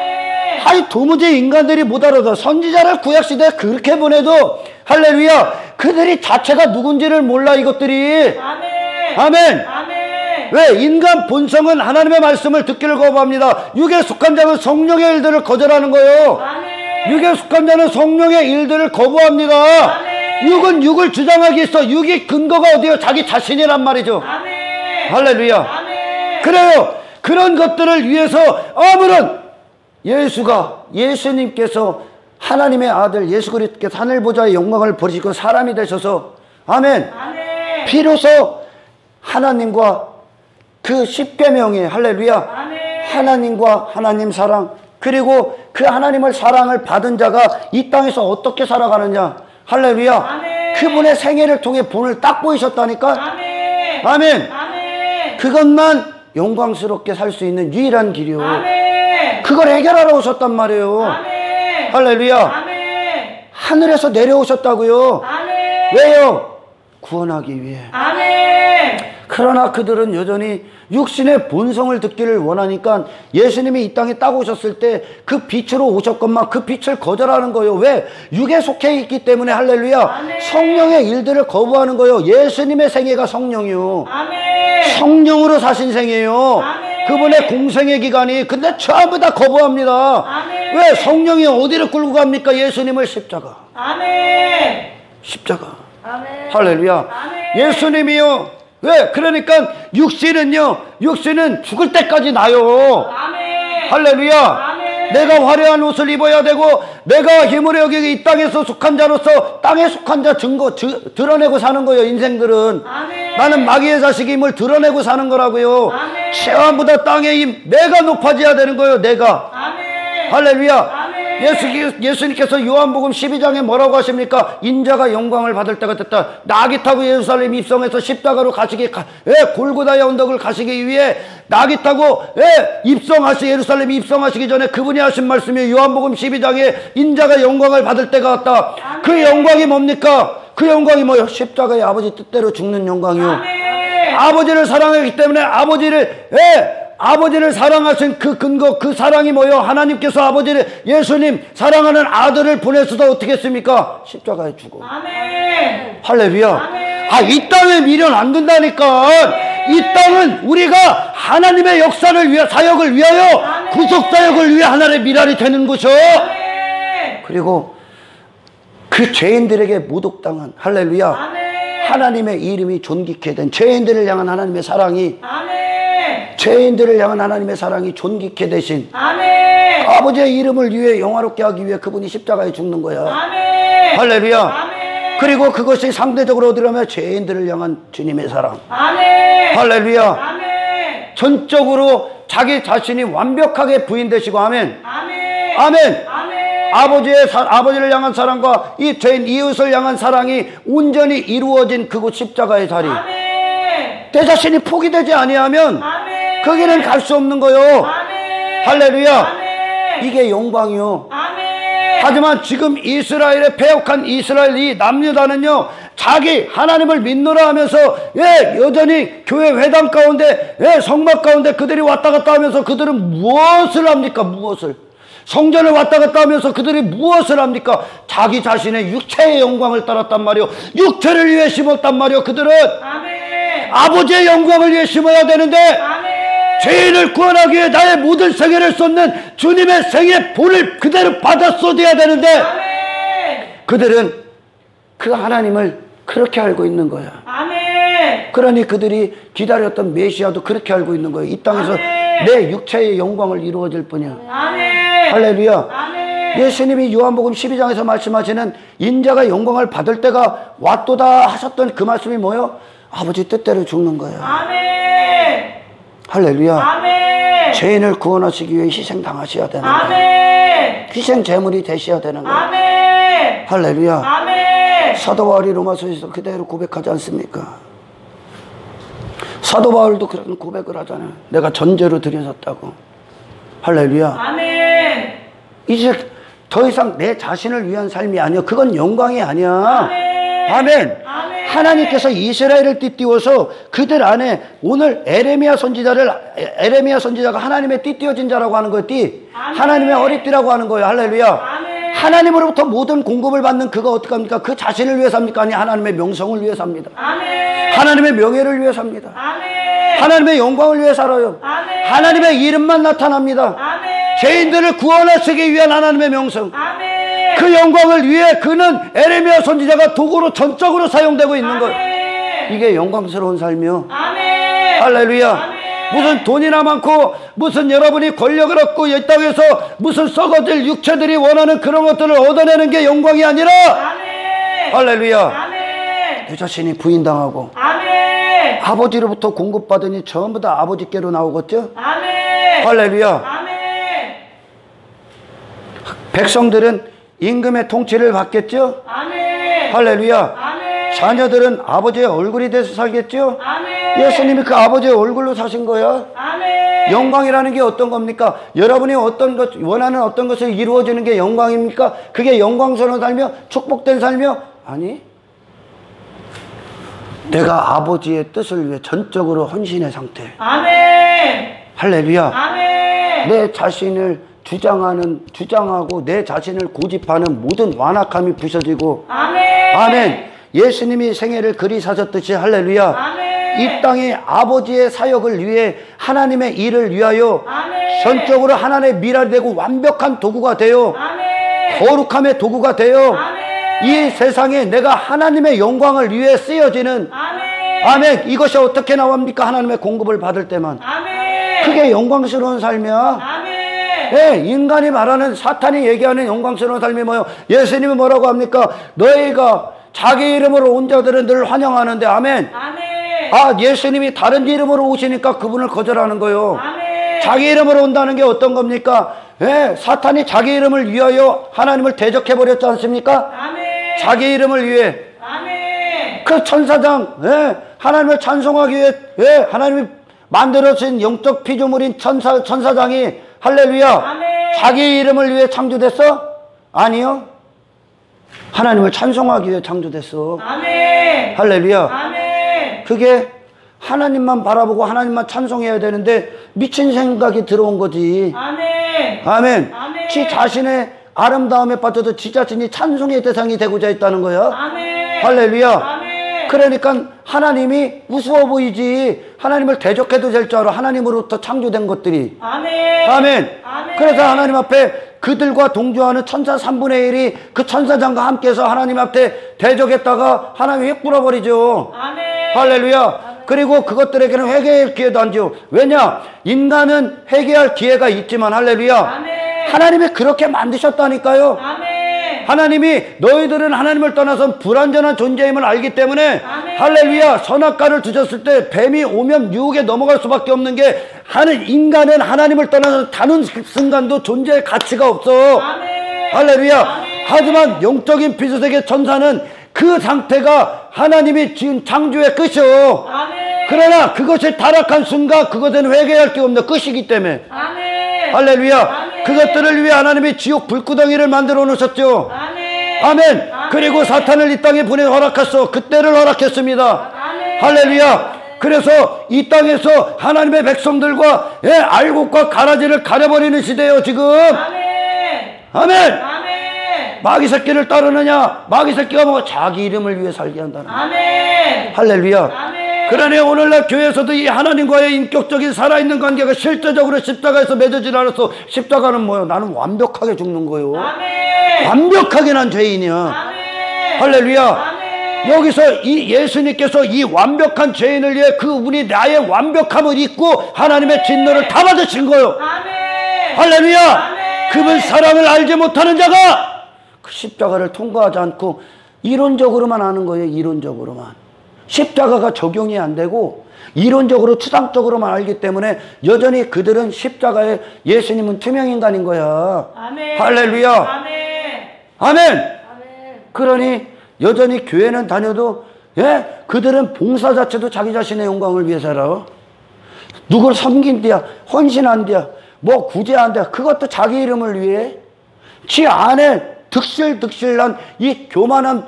Speaker 1: 아니, 도무지 인간들이 못 알아서 선지자를 구약시대에 그렇게 보내도, 할렐루야, 그들이 자체가 누군지를 몰라, 이것들이.
Speaker 2: 아멘.
Speaker 1: 아멘.
Speaker 2: 아멘.
Speaker 1: 왜? 인간 본성은 하나님의 말씀을 듣기를 거부합니다. 육에 속한 자는 성령의 일들을 거절하는 거예요.
Speaker 2: 아멘.
Speaker 1: 육에 속한 자는 성령의 일들을 거부합니다.
Speaker 2: 아멘.
Speaker 1: 육은 육을 주장하기 있어. 육이 근거가 어디요? 자기 자신이란 말이죠.
Speaker 2: 아멘.
Speaker 1: 할렐루야.
Speaker 2: 아멘.
Speaker 1: 그래요. 그런 것들을 위해서 아무런 예수님께서 하나님의 아들 예수 그리스도께서 하늘 보좌의 영광을 버리시고 사람이 되셔서, 아멘,
Speaker 2: 아멘.
Speaker 1: 비로소 하나님과 그 십계명의, 할렐루야,
Speaker 2: 아멘.
Speaker 1: 하나님과 하나님 사랑, 그리고 그 하나님을 사랑을 받은 자가 이 땅에서 어떻게 살아가느냐, 할렐루야,
Speaker 2: 아멘.
Speaker 1: 그분의 생애를 통해 본을 딱 보이셨다니까.
Speaker 2: 아멘.
Speaker 1: 아멘.
Speaker 2: 아멘.
Speaker 1: 그것만 영광스럽게 살 수 있는 유일한 길이요.
Speaker 2: 아멘.
Speaker 1: 그걸 해결하러 오셨단 말이에요.
Speaker 2: 아멘.
Speaker 1: 할렐루야.
Speaker 2: 아멘.
Speaker 1: 하늘에서 내려오셨다고요.
Speaker 2: 아멘.
Speaker 1: 왜요? 구원하기 위해.
Speaker 2: 아멘.
Speaker 1: 그러나 그들은 여전히 육신의 본성을 듣기를 원하니까 예수님이 이 땅에 딱 오셨을 때 그 빛으로 오셨건만 그 빛을 거절하는 거예요. 왜? 육에 속해 있기 때문에, 할렐루야,
Speaker 2: 아멘.
Speaker 1: 성령의 일들을 거부하는 거예요. 예수님의 생애가 성령이요.
Speaker 2: 아멘.
Speaker 1: 성령으로 사신 생이에요.
Speaker 2: 아멘.
Speaker 1: 그분의 공생의 기간이. 근데 전부 다 거부합니다.
Speaker 2: 아멘.
Speaker 1: 왜? 성령이 어디를 끌고 갑니까? 예수님을 십자가.
Speaker 2: 아멘.
Speaker 1: 십자가.
Speaker 2: 아멘.
Speaker 1: 할렐루야.
Speaker 2: 아멘.
Speaker 1: 예수님이요. 왜? 그러니까 육신은 죽을 때까지 나요.
Speaker 2: 아멘.
Speaker 1: 할렐루야.
Speaker 2: 아멘.
Speaker 1: 내가 화려한 옷을 입어야 되고 내가 힘을 여기고 이 땅에서 속한 자로서 땅에 속한 자 드러내고 사는 거예요. 인생들은 나는 마귀의 자식임을 드러내고 사는 거라고요. 최한보다 땅의 힘 내가 높아져야 되는 거예요. 내가. 할렐루야. 예수님께서 요한복음 12장에 뭐라고 하십니까? 인자가 영광을 받을 때가 됐다. 낙이 타고 예루살렘 입성해서 십자가로 가시기 골고다의 언덕을 가시기 위해 낙이 타고 예루살렘 입성하시기 전에 그분이 하신 말씀이 요한복음 12장에 인자가 영광을 받을 때가 왔다. 그 영광이 뭡니까? 그 영광이 뭐예요? 십자가의 아버지 뜻대로 죽는 영광이요. 아버지를 사랑하기 때문에 아버지를 사랑하신 그 근거, 그 사랑이 뭐예요? 하나님께서 아버지를, 예수님 사랑하는 아들을 보내서도 어떻게 했습니까? 십자가에 죽어. 할렐루야. 이 땅에 미련 안 든다니까. 이 땅은 우리가 하나님의 역사를 위해, 사역을 위하여, 구속 사역을 위해 하나님의 미랄이 되는 곳이요. 그리고 그 죄인들에게 모독당한, 할렐루야, 하나님의 이름이 존귀케 된, 죄인들을 향한 하나님의 사랑이, 죄인들을 향한 하나님의 사랑이 존귀케 되신 아버지의 이름을 위해 영화롭게 하기 위해 그분이 십자가에 죽는 거야. 할렐루야. 그리고 그것이 상대적으로 어디라면 죄인들을 향한 주님의 사랑. 할렐루야. 전적으로 자기 자신이 완벽하게 부인되시고, 아멘. 아멘. 아버지를 향한 사랑과 이 죄인 이웃을 향한 사랑이 온전히 이루어진 그곳 십자가의 자리. 내 자신이 포기되지 아니하면 거기는 갈 수 없는 거요. 할렐루야. 이게 영광이요. 하지만 지금 이스라엘의 패역한 이스라엘 이 남유다는요, 자기 하나님을 믿노라 하면서 여전히 교회 회당 가운데 성막 가운데 그들이 왔다 갔다 하면서 그들은 무엇을 합니까? 무엇을? 성전을 왔다 갔다 하면서 그들이 무엇을 합니까? 자기 자신의 육체의 영광을 따랐단 말이요. 육체를 위해 심었단 말이요. 그들은 아버지의 영광을 위해 심어야 되는데 죄인을 구원하기 위해 나의 모든 생애를 쏟는 주님의 생의 본을 그대로 받아 쏟아야 되는데 그들은 그 하나님을 그렇게 알고 있는 거야. 그러니 그들이 기다렸던 메시아도 그렇게 알고 있는 거예요. 이 땅에서 내 육체의 영광을 이루어질 뿐이야. 할렐루야. 예수님이 요한복음 12장에서 말씀하시는 인자가 영광을 받을 때가 왔도다 하셨던 그 말씀이 뭐예요? 아버지 뜻대로 죽는 거예요. 할렐루야. 죄인을 구원하시기 위해 희생당하셔야 되는 거예요. 희생 제물이 되셔야 되는 거예요. 할렐루야. 사도 바울이 로마서에서 그대로 고백하지 않습니까? 사도 바울도 그런 고백을 하잖아요. 내가 전제로 드려졌다고. 할렐루야. 이제 더 이상 내 자신을 위한 삶이 아니야. 그건 영광이 아니야. 아멘. 하나님께서 이스라엘을 띠띠워서 그들 안에 오늘 에레미야 선지자가 하나님의 띠띠워진 자라고 하는 거예요. 하나님의 어립띠라고 하는 거예요. 할렐루야. 하나님으로부터 모든 공급을 받는 그가 어떻게 합니까? 그 자신을 위해 삽니까? 아니, 하나님의 명성을 위해 삽니다. 하나님의 명예를 위해 삽니다. 하나님의 영광을 위해 살아요. 하나님의 이름만 나타납니다. 죄인들을 구원하시기 위한 하나님의 명성, 그 영광을 위해 그는 에레미야 선지자가 도구로 전적으로 사용되고 있는 것. 이게 영광스러운 삶이요. 할렐루야. 무슨 돈이나 많고 무슨 여러분이 권력을 얻고 이 땅에서 무슨 썩어질 육체들이 원하는 그런 것들을 얻어내는 게 영광이 아니라 할렐루야. 내 자신이 부인당하고 아버지로부터 공급받으니 전부 다 아버지께로 나오겠죠. 할렐루야. 백성들은 임금의 통치를 받겠죠. 할렐루야. 자녀들은 아버지의 얼굴이 돼서 살겠죠. 예수님이 그 아버지의 얼굴로 사신 거야. 영광이라는 게 어떤 겁니까? 여러분이 어떤 것 원하는 어떤 것을 이루어지는 게 영광입니까? 그게 영광스러운 삶이요? 축복된 삶이요? 아니, 내가 아버지의 뜻을 위해 전적으로 헌신의 상태. 할렐루야. 내 자신을 주장하고 내 자신을 고집하는 모든 완악함이 부서지고, 아멘. 예수님이 생애를 그리 사셨듯이, 할렐루야. 이 땅에 아버지의 사역을 위해 하나님의 일을 위하여 전적으로 하나님의 미랄이 되고 완벽한 도구가 되어 거룩함의 도구가 되어 이 세상에 내가 하나님의 영광을 위해 쓰여지는, 아멘. 이것이 어떻게 나옵니까? 하나님의 공급을 받을 때만. 그게 영광스러운 삶이야. 예, 인간이 말하는 사탄이 얘기하는 영광스러운 삶이 뭐예요? 예수님이 뭐라고 합니까? 너희가 자기 이름으로 온 자들은 늘 환영하는데 아멘.
Speaker 2: 아멘.
Speaker 1: 아, 예수님이 다른 이름으로 오시니까 그분을 거절하는 거예요.
Speaker 2: 아멘.
Speaker 1: 자기 이름으로 온다는 게 어떤 겁니까? 예, 사탄이 자기 이름을 위하여 하나님을 대적해버렸지 않습니까?
Speaker 2: 아멘.
Speaker 1: 자기 이름을 위해.
Speaker 2: 아멘.
Speaker 1: 그 천사장, 예, 하나님을 찬송하기 위해, 예, 하나님이 만들어진 영적 피조물인 천사장이 할렐루야.
Speaker 2: 아멘.
Speaker 1: 자기 이름을 위해 창조됐어? 아니요. 하나님을 찬송하기 위해 창조됐어.
Speaker 2: 아멘.
Speaker 1: 할렐루야.
Speaker 2: 아멘.
Speaker 1: 그게 하나님만 바라보고 하나님만 찬송해야 되는데 미친 생각이 들어온 거지.
Speaker 2: 아멘.
Speaker 1: 아멘.
Speaker 2: 아멘.
Speaker 1: 지 자신의 아름다움에 빠져도 지 자신이 찬송의 대상이 되고자 했다는 거야.
Speaker 2: 아멘.
Speaker 1: 할렐루야.
Speaker 2: 아멘.
Speaker 1: 그러니까 하나님이 우스워 보이지. 하나님을 대적해도 될 줄 알아. 하나님으로부터 창조된 것들이.
Speaker 2: 아멘.
Speaker 1: 아멘.
Speaker 2: 아멘.
Speaker 1: 그래서 하나님 앞에 그들과 동조하는 천사 3분의 1이 그 천사장과 함께해서 하나님 앞에 대적했다가 하나님이 휙 불어버리죠.
Speaker 2: 아멘.
Speaker 1: 할렐루야. 그리고 그것들에게는 회개할 기회도 안 줘. 왜냐? 인간은 회개할 기회가 있지만 할렐루야.
Speaker 2: 아멘.
Speaker 1: 하나님이 그렇게 만드셨다니까요.
Speaker 2: 아멘.
Speaker 1: 하나님이 너희들은 하나님을 떠나서 불완전한 존재임을 알기 때문에
Speaker 2: 아멘.
Speaker 1: 할렐루야. 선악과를 드셨을 때 뱀이 오면 유혹에 넘어갈 수밖에 없는 게 인간은 하나님을 떠나서 단 순간도 존재의 가치가 없어.
Speaker 2: 아멘.
Speaker 1: 할렐루야.
Speaker 2: 아멘.
Speaker 1: 하지만 영적인 피수세계 천사는 그 상태가 하나님이 지은 창조의 끝이요.
Speaker 2: 아멘.
Speaker 1: 그러나 그것이 타락한 순간 그것은 회개할 게 없는 끝이기 때문에
Speaker 2: 아멘.
Speaker 1: 할렐루야.
Speaker 2: 아멘.
Speaker 1: 그것들을 위해 하나님이 지옥 불구덩이를 만들어 놓으셨죠.
Speaker 2: 아멘.
Speaker 1: 아멘.
Speaker 2: 아멘.
Speaker 1: 그리고 사탄을 이 땅에 보내 허락했어. 그때를 허락했습니다.
Speaker 2: 아멘.
Speaker 1: 할렐루야. 그래서 이 땅에서 하나님의 백성들과 알곡과 가라지를 가려버리는 시대예요 지금.
Speaker 2: 아멘.
Speaker 1: 아멘.
Speaker 2: 아멘.
Speaker 1: 마귀 새끼를 따르느냐? 마귀 새끼가 뭐 자기 이름을 위해 살게 한다는 거예요.
Speaker 2: 아멘.
Speaker 1: 할렐루야.
Speaker 2: 아멘.
Speaker 1: 그러니 오늘날 교회에서도 이 하나님과의 인격적인 살아있는 관계가 실제적으로 십자가에서 맺어지지 않았어. 십자가는 뭐예요? 나는 완벽하게 죽는 거예요.
Speaker 2: 아멘.
Speaker 1: 완벽하게 난 죄인이야.
Speaker 2: 아멘.
Speaker 1: 할렐루야.
Speaker 2: 아멘.
Speaker 1: 여기서 이 예수님께서 이 완벽한 죄인을 위해 그분이 나의 완벽함을 잊고 하나님의 진노를 다 받으신 거예요.
Speaker 2: 아멘.
Speaker 1: 할렐루야.
Speaker 2: 아멘.
Speaker 1: 그분 사랑을 알지 못하는 자가 그 십자가를 통과하지 않고 이론적으로만 하는 거예요. 이론적으로만. 십자가가 적용이 안 되고 이론적으로 추상적으로만 알기 때문에 여전히 그들은 십자가에 예수님은 투명인간인 거야.
Speaker 2: 아멘.
Speaker 1: 할렐루야.
Speaker 2: 아멘.
Speaker 1: 아멘.
Speaker 2: 아멘.
Speaker 1: 그러니 여전히 교회는 다녀도 그들은 봉사 자체도 자기 자신의 영광을 위해 살아. 누굴 섬긴대야, 헌신한대야, 뭐 구제한대야. 그것도 자기 이름을 위해. 지 안에 득실득실한 이 교만한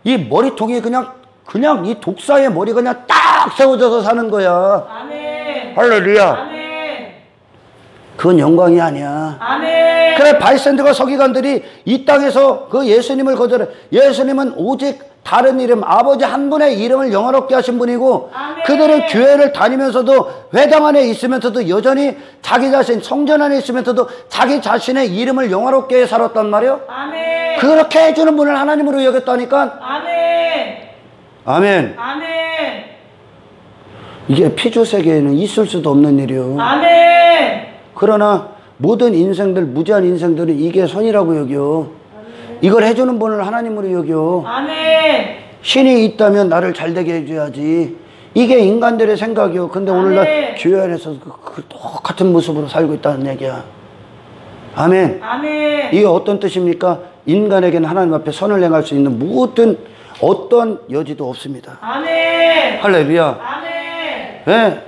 Speaker 1: 이 머리통이 그냥 이 독사의 머리가 그냥 딱 세워져서 사는 거야.
Speaker 2: 아멘.
Speaker 1: 할렐루야.
Speaker 2: 아멘.
Speaker 1: 그건 영광이 아니야.
Speaker 2: 아멘.
Speaker 1: 그래, 바이샌드가 서기관들이 이 땅에서 그 예수님을 거절해. 예수님은 오직 다른 이름, 아버지 한 분의 이름을 영화롭게 하신 분이고,
Speaker 2: 아멘.
Speaker 1: 그들은 교회를 다니면서도 회당 안에 있으면서도 여전히 자기 자신, 성전 안에 있으면서도 자기 자신의 이름을 영화롭게 살았단 말이에요.
Speaker 2: 아멘.
Speaker 1: 그렇게 해주는 분을 하나님으로 여겼다니까.
Speaker 2: 아멘.
Speaker 1: 아멘.
Speaker 2: 아멘.
Speaker 1: 이게 피조 세계에는 있을 수도 없는 일이요.
Speaker 2: 아멘.
Speaker 1: 그러나 모든 인생들, 무지한 인생들은 이게 선이라고 여겨. 이걸 해주는 분을 하나님으로 여겨.
Speaker 2: 아멘.
Speaker 1: 신이 있다면 나를 잘되게 해줘야지. 이게 인간들의 생각이요. 근데 오늘날 교회 안에서 그 똑같은 모습으로 살고 있다는 얘기야. 아멘.
Speaker 2: 아멘.
Speaker 1: 이게 어떤 뜻입니까? 인간에게는 하나님 앞에 선을 행할 수 있는 모든 어떤 여지도 없습니다.
Speaker 2: 아멘.
Speaker 1: 할렐루야.
Speaker 2: 아멘.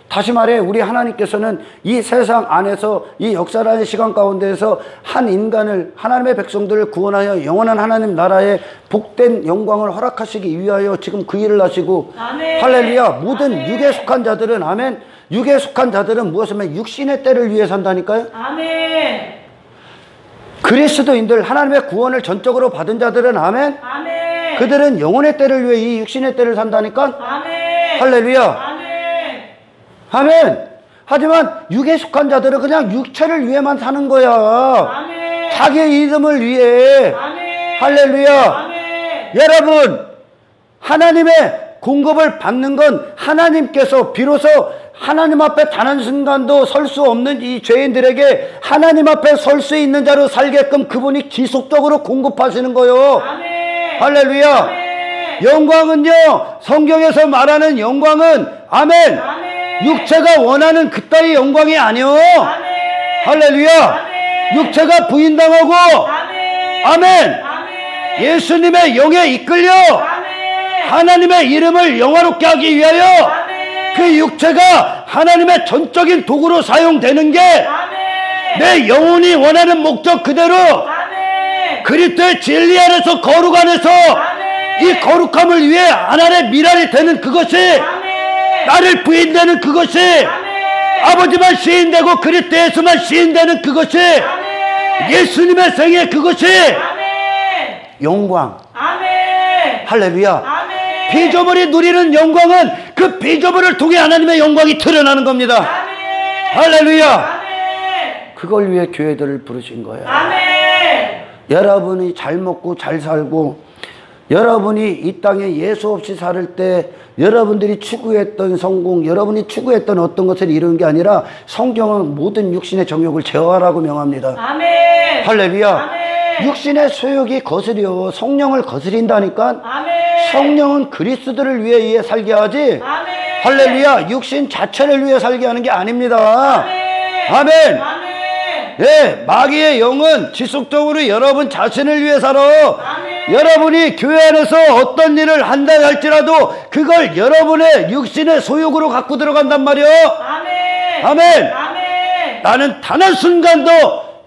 Speaker 1: 다시 말해, 우리 하나님께서는 이 세상 안에서 이 역사라는 시간 가운데에서 한 인간을, 하나님의 백성들을 구원하여 영원한 하나님 나라의 복된 영광을 허락하시기 위하여 지금 그 일을 하시고.
Speaker 2: 아멘.
Speaker 1: 할렐루야. 모든
Speaker 2: 아멘.
Speaker 1: 육에 속한 자들은, 아멘, 육에 속한 자들은 무엇이면 육신의 때를 위해 산다니까요.
Speaker 2: 아멘.
Speaker 1: 그리스도인들, 하나님의 구원을 전적으로 받은 자들은, 아멘,
Speaker 2: 아멘.
Speaker 1: 그들은 영혼의 때를 위해 이 육신의 때를 산다니까.
Speaker 2: 아멘.
Speaker 1: 할렐루야.
Speaker 2: 아멘.
Speaker 1: 아멘. 하지만 육에 속한 자들은 그냥 육체를 위해만 사는 거야.
Speaker 2: 아멘.
Speaker 1: 자기의 이름을 위해.
Speaker 2: 아멘.
Speaker 1: 할렐루야.
Speaker 2: 아멘.
Speaker 1: 여러분, 하나님의 공급을 받는 건 하나님께서 비로소 하나님 앞에 단 한 순간도 설 수 없는 이 죄인들에게 하나님 앞에 설 수 있는 자로 살게끔 그분이 지속적으로 공급하시는 거요.
Speaker 2: 아멘.
Speaker 1: 할렐루야.
Speaker 2: 아멘.
Speaker 1: 영광은요, 성경에서 말하는 영광은 아멘.
Speaker 2: 아멘.
Speaker 1: 육체가 원하는 그따위 영광이 아니요.
Speaker 2: 아멘.
Speaker 1: 할렐루야.
Speaker 2: 아멘.
Speaker 1: 육체가 부인당하고
Speaker 2: 아멘.
Speaker 1: 아멘.
Speaker 2: 아멘.
Speaker 1: 예수님의 영에 이끌려
Speaker 2: 아멘.
Speaker 1: 하나님의 이름을 영화롭게 하기 위하여
Speaker 2: 아멘.
Speaker 1: 그 육체가 하나님의 전적인 도구로 사용되는 게 내
Speaker 2: 아멘.
Speaker 1: 영혼이 원하는 목적 그대로
Speaker 2: 아멘.
Speaker 1: 그리스도의 진리 안에서 거룩 안에서
Speaker 2: 아멘.
Speaker 1: 이 거룩함을 위해 하나님의 미랄이 되는 그것이
Speaker 2: 아멘.
Speaker 1: 나를 부인되는 그것이
Speaker 2: 아멘.
Speaker 1: 아버지만 시인되고 그리스도 예수만 시인되는 그것이
Speaker 2: 아멘.
Speaker 1: 예수님의 생애 그것이
Speaker 2: 아멘.
Speaker 1: 영광.
Speaker 2: 아멘.
Speaker 1: 할렐루야.
Speaker 2: 아멘.
Speaker 1: 피조물이 누리는 영광은 그 피조물을 통해 하나님의 영광이 드러나는 겁니다.
Speaker 2: 아멘.
Speaker 1: 할렐루야.
Speaker 2: 아멘.
Speaker 1: 그걸 위해 교회들을 부르신 거예요.
Speaker 2: 아멘.
Speaker 1: 여러분이 잘 먹고 잘 살고 여러분이 이 땅에 예수 없이 살 때 여러분들이 추구했던 성공, 여러분이 추구했던 어떤 것을 이루는 게 아니라 성경은 모든 육신의 정욕을 제어하라고 명합니다.
Speaker 2: 아멘.
Speaker 1: 할렐루야.
Speaker 2: 아멘.
Speaker 1: 육신의 소욕이 거스려 성령을 거스린다니까.
Speaker 2: 아멘.
Speaker 1: 성령은 그리스도를 위해 살게 하지.
Speaker 2: 아멘.
Speaker 1: 할렐루야. 육신 자체를 위해 살게 하는 게 아닙니다.
Speaker 2: 아멘.
Speaker 1: 아멘.
Speaker 2: 아멘.
Speaker 1: 예, 마귀의 영은 지속적으로 여러분 자신을 위해 살아.
Speaker 2: 아멘.
Speaker 1: 여러분이 교회 안에서 어떤 일을 한다 할지라도 그걸 여러분의 육신의 소욕으로 갖고 들어간단 말이요.
Speaker 2: 아멘.
Speaker 1: 아멘.
Speaker 2: 아멘.
Speaker 1: 나는 단 한 순간도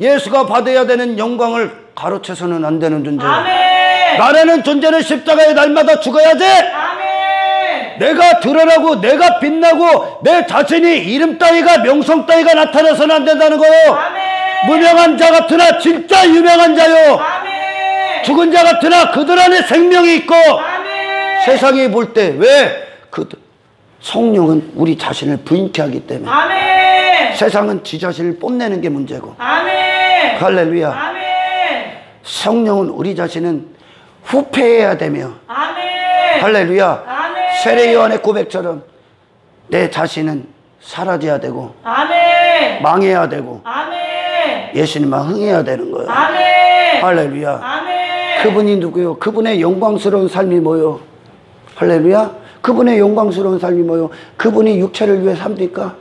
Speaker 1: 예수가 받아야 되는 영광을 가로채서는 안 되는 존재.
Speaker 2: 아멘.
Speaker 1: 나라는 존재는 십자가에 날마다 죽어야지.
Speaker 2: 아멘.
Speaker 1: 내가 드러나고 내가 빛나고 내 자신이 이름 따위가 명성 따위가 나타나서는 안 된다는 거요.
Speaker 2: 아멘.
Speaker 1: 무명한 자 같으나 진짜 유명한 자요.
Speaker 2: 아멘.
Speaker 1: 죽은 자 같으나 그들 안에 생명이 있고.
Speaker 2: 아멘.
Speaker 1: 세상이 볼 때 왜? 그 성령은 우리 자신을 부인케 하기 때문에.
Speaker 2: 아멘.
Speaker 1: 세상은 지 자신을 뽐내는 게 문제고.
Speaker 2: 아멘.
Speaker 1: 할렐루야.
Speaker 2: 아멘.
Speaker 1: 성령은 우리 자신은 후패해야 되며.
Speaker 2: 아멘.
Speaker 1: 할렐루야.
Speaker 2: 아멘.
Speaker 1: 세례 요한의 고백처럼 내 자신은 사라져야 되고
Speaker 2: 아멘.
Speaker 1: 망해야 되고
Speaker 2: 아멘.
Speaker 1: 예수님만 흥해야 되는 거예요.
Speaker 2: 아멘.
Speaker 1: 할렐루야.
Speaker 2: 아멘.
Speaker 1: 그분이 누구요? 그분의 영광스러운 삶이 뭐요? 할렐루야. 그분의 영광스러운 삶이 뭐요? 그분이 육체를 위해 삽니까?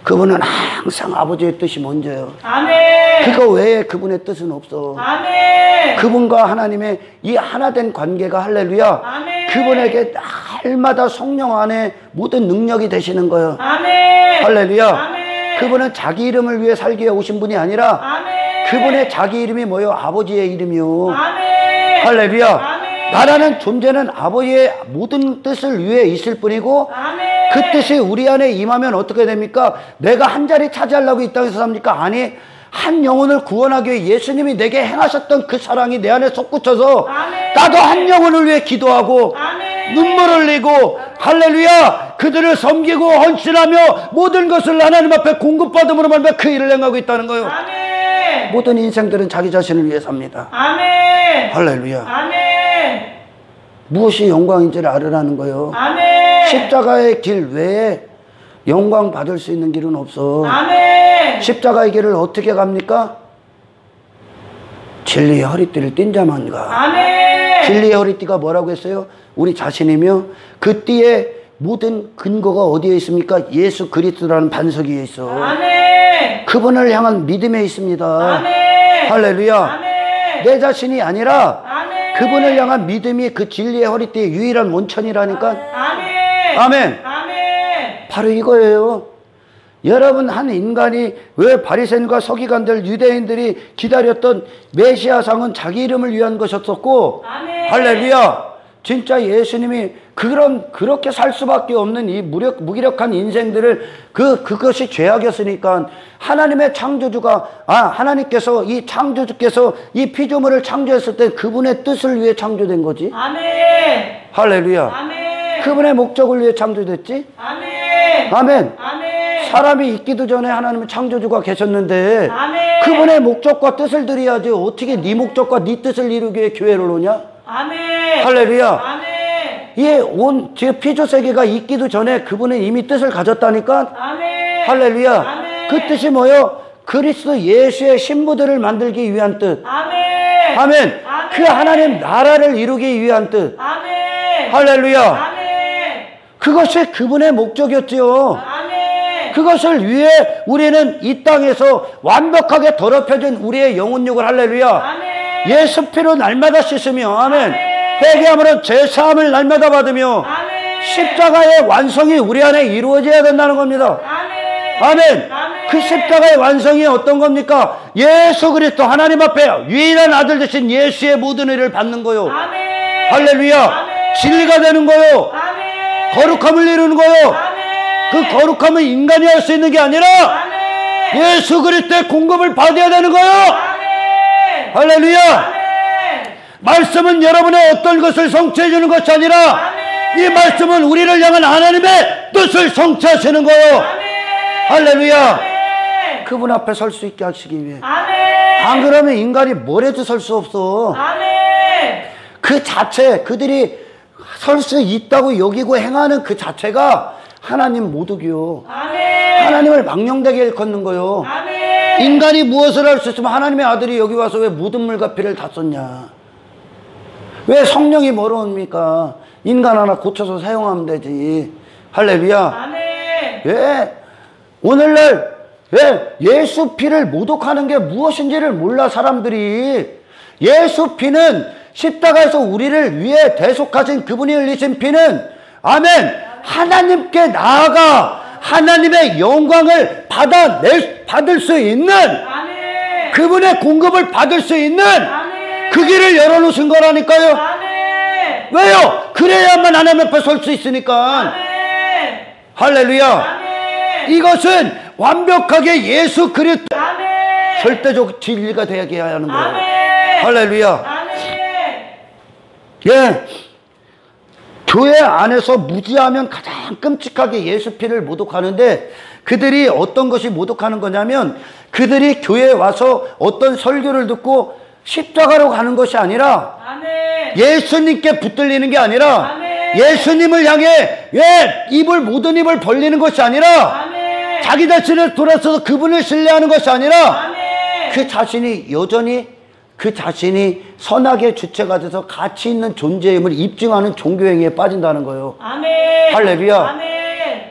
Speaker 1: 그분은 항상 아버지의 뜻이 먼저요.
Speaker 2: 아멘.
Speaker 1: 그거 외에 그분의 뜻은 없어.
Speaker 2: 아멘.
Speaker 1: 그분과 하나님의 이 하나된 관계가 할렐루야.
Speaker 2: 아멘.
Speaker 1: 그분에게 날마다 성령 안에 모든 능력이 되시는 거예요.
Speaker 2: 아멘.
Speaker 1: 할렐루야.
Speaker 2: 아멘.
Speaker 1: 그분은 자기 이름을 위해 살기 위해 오신 분이 아니라
Speaker 2: 아멘.
Speaker 1: 그분의 자기 이름이 뭐요? 아버지의 이름이요.
Speaker 2: 아멘.
Speaker 1: 할렐루야.
Speaker 2: 아멘.
Speaker 1: 나라는 존재는 아버지의 모든 뜻을 위해 있을 뿐이고
Speaker 2: 아멘.
Speaker 1: 그 뜻이 우리 안에 임하면 어떻게 됩니까? 내가 한 자리 차지하려고 이 땅에서 삽니까? 아니, 한 영혼을 구원하기 위해 예수님이 내게 행하셨던 그 사랑이 내 안에 솟구쳐서
Speaker 2: 아멘.
Speaker 1: 나도 한 영혼을 위해 기도하고
Speaker 2: 아멘.
Speaker 1: 눈물 흘리고 할렐루야 그들을 섬기고 헌신하며 모든 것을 하나님 앞에 공급받음으로 말미암아 그 일을 행하고 있다는 거예요.
Speaker 2: 아멘.
Speaker 1: 모든 인생들은 자기 자신을 위해 삽니다.
Speaker 2: 아멘.
Speaker 1: 할렐루야.
Speaker 2: 아멘.
Speaker 1: 무엇이 영광인지를 알으라는 거예요.
Speaker 2: 아멘.
Speaker 1: 십자가의 길 외에 영광 받을 수 있는 길은 없어.
Speaker 2: 아멘.
Speaker 1: 십자가의 길을 어떻게 갑니까? 진리의 허리띠를 띈 자만 가.
Speaker 2: 아멘.
Speaker 1: 진리의 허리띠가 뭐라고 했어요? 우리 자신이며 그 띠의 모든 근거가 어디에 있습니까? 예수 그리스도라는 반석 위에 있어.
Speaker 2: 아멘.
Speaker 1: 그분을 향한 믿음에 있습니다.
Speaker 2: 아멘.
Speaker 1: 할렐루야.
Speaker 2: 아멘.
Speaker 1: 내 자신이 아니라
Speaker 2: 아멘.
Speaker 1: 그분을 향한 믿음이 그 진리의 허리띠의 유일한 원천이라니까.
Speaker 2: 아멘.
Speaker 1: 아멘.
Speaker 2: 아멘.
Speaker 1: 바로 이거예요. 여러분, 한 인간이 왜 바리새인과 서기관들 유대인들이 기다렸던 메시아상은 자기 이름을 위한 것이었었고,
Speaker 2: 아멘.
Speaker 1: 할렐루야. 진짜 예수님이 그렇게 살 수밖에 없는 이 무기력한 인생들을 그것이 죄악이었으니까 하나님의 창조주가 하나님께서 이 창조주께서 이 피조물을 창조했을 때 그분의 뜻을 위해 창조된 거지.
Speaker 2: 아멘.
Speaker 1: 할렐루야.
Speaker 2: 아멘.
Speaker 1: 그분의 목적을 위해 창조됐지.
Speaker 2: 아멘.
Speaker 1: 아멘.
Speaker 2: 아멘.
Speaker 1: 사람이 있기도 전에 하나님은 창조주가 계셨는데
Speaker 2: 아멘.
Speaker 1: 그분의 목적과 뜻을 드려야지 어떻게 네 목적과 네 뜻을 이루기 위해 교회를 오냐?
Speaker 2: 아멘.
Speaker 1: 할렐루야.
Speaker 2: 아멘.
Speaker 1: 온 피조 세계가 있기도 전에 그분은 이미 뜻을 가졌다니까.
Speaker 2: 아멘.
Speaker 1: 할렐루야.
Speaker 2: 아멘.
Speaker 1: 그 뜻이 뭐요? 그리스도 예수의 신부들을 만들기 위한 뜻.
Speaker 2: 아멘.
Speaker 1: 아멘. 그 하나님 나라를 이루기 위한 뜻.
Speaker 2: 아멘.
Speaker 1: 할렐루야.
Speaker 2: 아멘.
Speaker 1: 그것이 그분의 목적이었지요.
Speaker 2: 아멘.
Speaker 1: 그것을 위해 우리는 이 땅에서 완벽하게 더럽혀진 우리의 영혼육을 할렐루야.
Speaker 2: 아멘.
Speaker 1: 예수 피로 날마다 씻으며 아멘.
Speaker 2: 아멘.
Speaker 1: 회개함으로 죄사함을 날마다 받으며
Speaker 2: 아멘.
Speaker 1: 십자가의 완성이 우리 안에 이루어져야 된다는 겁니다.
Speaker 2: 아멘.
Speaker 1: 아멘.
Speaker 2: 아멘.
Speaker 1: 그 십자가의 완성이 어떤 겁니까? 예수 그리스도 하나님 앞에 유일한 아들 되신 예수의 모든 의를 받는 거요.
Speaker 2: 아멘.
Speaker 1: 할렐루야.
Speaker 2: 아멘.
Speaker 1: 진리가 되는 거요.
Speaker 2: 아멘.
Speaker 1: 거룩함을 이루는 거요.
Speaker 2: 아멘.
Speaker 1: 그 거룩함은 인간이 할 수 있는 게 아니라
Speaker 2: 아멘.
Speaker 1: 예수 그리스도의 공급을 받아야 되는 거요.
Speaker 2: 아멘.
Speaker 1: 할렐루야.
Speaker 2: 아멘.
Speaker 1: 말씀은 여러분의 어떤 것을 성취해 주는 것이 아니라
Speaker 2: 아멘.
Speaker 1: 이 말씀은 우리를 향한 하나님의 뜻을 성취하시는 거요.
Speaker 2: 아멘.
Speaker 1: 할렐루야.
Speaker 2: 아멘.
Speaker 1: 그분 앞에 설 수 있게 하시기 위해.
Speaker 2: 아멘.
Speaker 1: 안 그러면 인간이 뭘 해도 설 수 없어.
Speaker 2: 아멘.
Speaker 1: 그 자체, 그들이 설 수 있다고 여기고 행하는 그 자체가 하나님 모독이요.
Speaker 2: 아멘.
Speaker 1: 하나님을 망령되게 일컫는 거요.
Speaker 2: 아멘.
Speaker 1: 인간이 무엇을 할 수 있으면 하나님의 아들이 여기 와서 왜 묻은 물과 피를 다 썼냐? 왜 성령이 멀어옵니까? 인간 하나 고쳐서 사용하면 되지. 할렐루야.
Speaker 2: 아멘.
Speaker 1: 왜? 오늘날 왜 예수 피를 모독하는 게 무엇인지를 몰라 사람들이. 예수 피는 십자가에서 우리를 위해 대속하신 그분이 흘리신 피는 아멘 하나님께 나아가 하나님의 영광을 받을 수 있는
Speaker 2: 아멘.
Speaker 1: 그분의 공급을 받을 수 있는
Speaker 2: 아멘.
Speaker 1: 그 길을 열어놓으신 거라니까요.
Speaker 2: 아멘.
Speaker 1: 왜요? 그래야만 하나님 앞에 설 수 있으니까.
Speaker 2: 아멘.
Speaker 1: 할렐루야.
Speaker 2: 아멘.
Speaker 1: 이것은 완벽하게 예수 그리스도
Speaker 2: 아멘.
Speaker 1: 절대적 진리가 되게 하는 거예요.
Speaker 2: 아멘.
Speaker 1: 할렐루야.
Speaker 2: 아멘.
Speaker 1: 예. 교회 안에서 무지하면 가장 끔찍하게 예수 피를 모독하는데 그들이 어떤 것이 모독하는 거냐면 그들이 교회에 와서 어떤 설교를 듣고 십자가로 가는 것이 아니라
Speaker 2: 아멘.
Speaker 1: 예수님께 붙들리는 게 아니라
Speaker 2: 아멘.
Speaker 1: 예수님을 향해 모든 입을 벌리는 것이 아니라
Speaker 2: 아멘.
Speaker 1: 자기 자신을 돌아서서 그분을 신뢰하는 것이 아니라
Speaker 2: 아멘.
Speaker 1: 그 자신이 여전히 그 자신이 선악의 주체가 돼서 가치 있는 존재임을 입증하는 종교행위에 빠진다는 거예요.
Speaker 2: 아멘.
Speaker 1: 할렐루야.
Speaker 2: 아멘.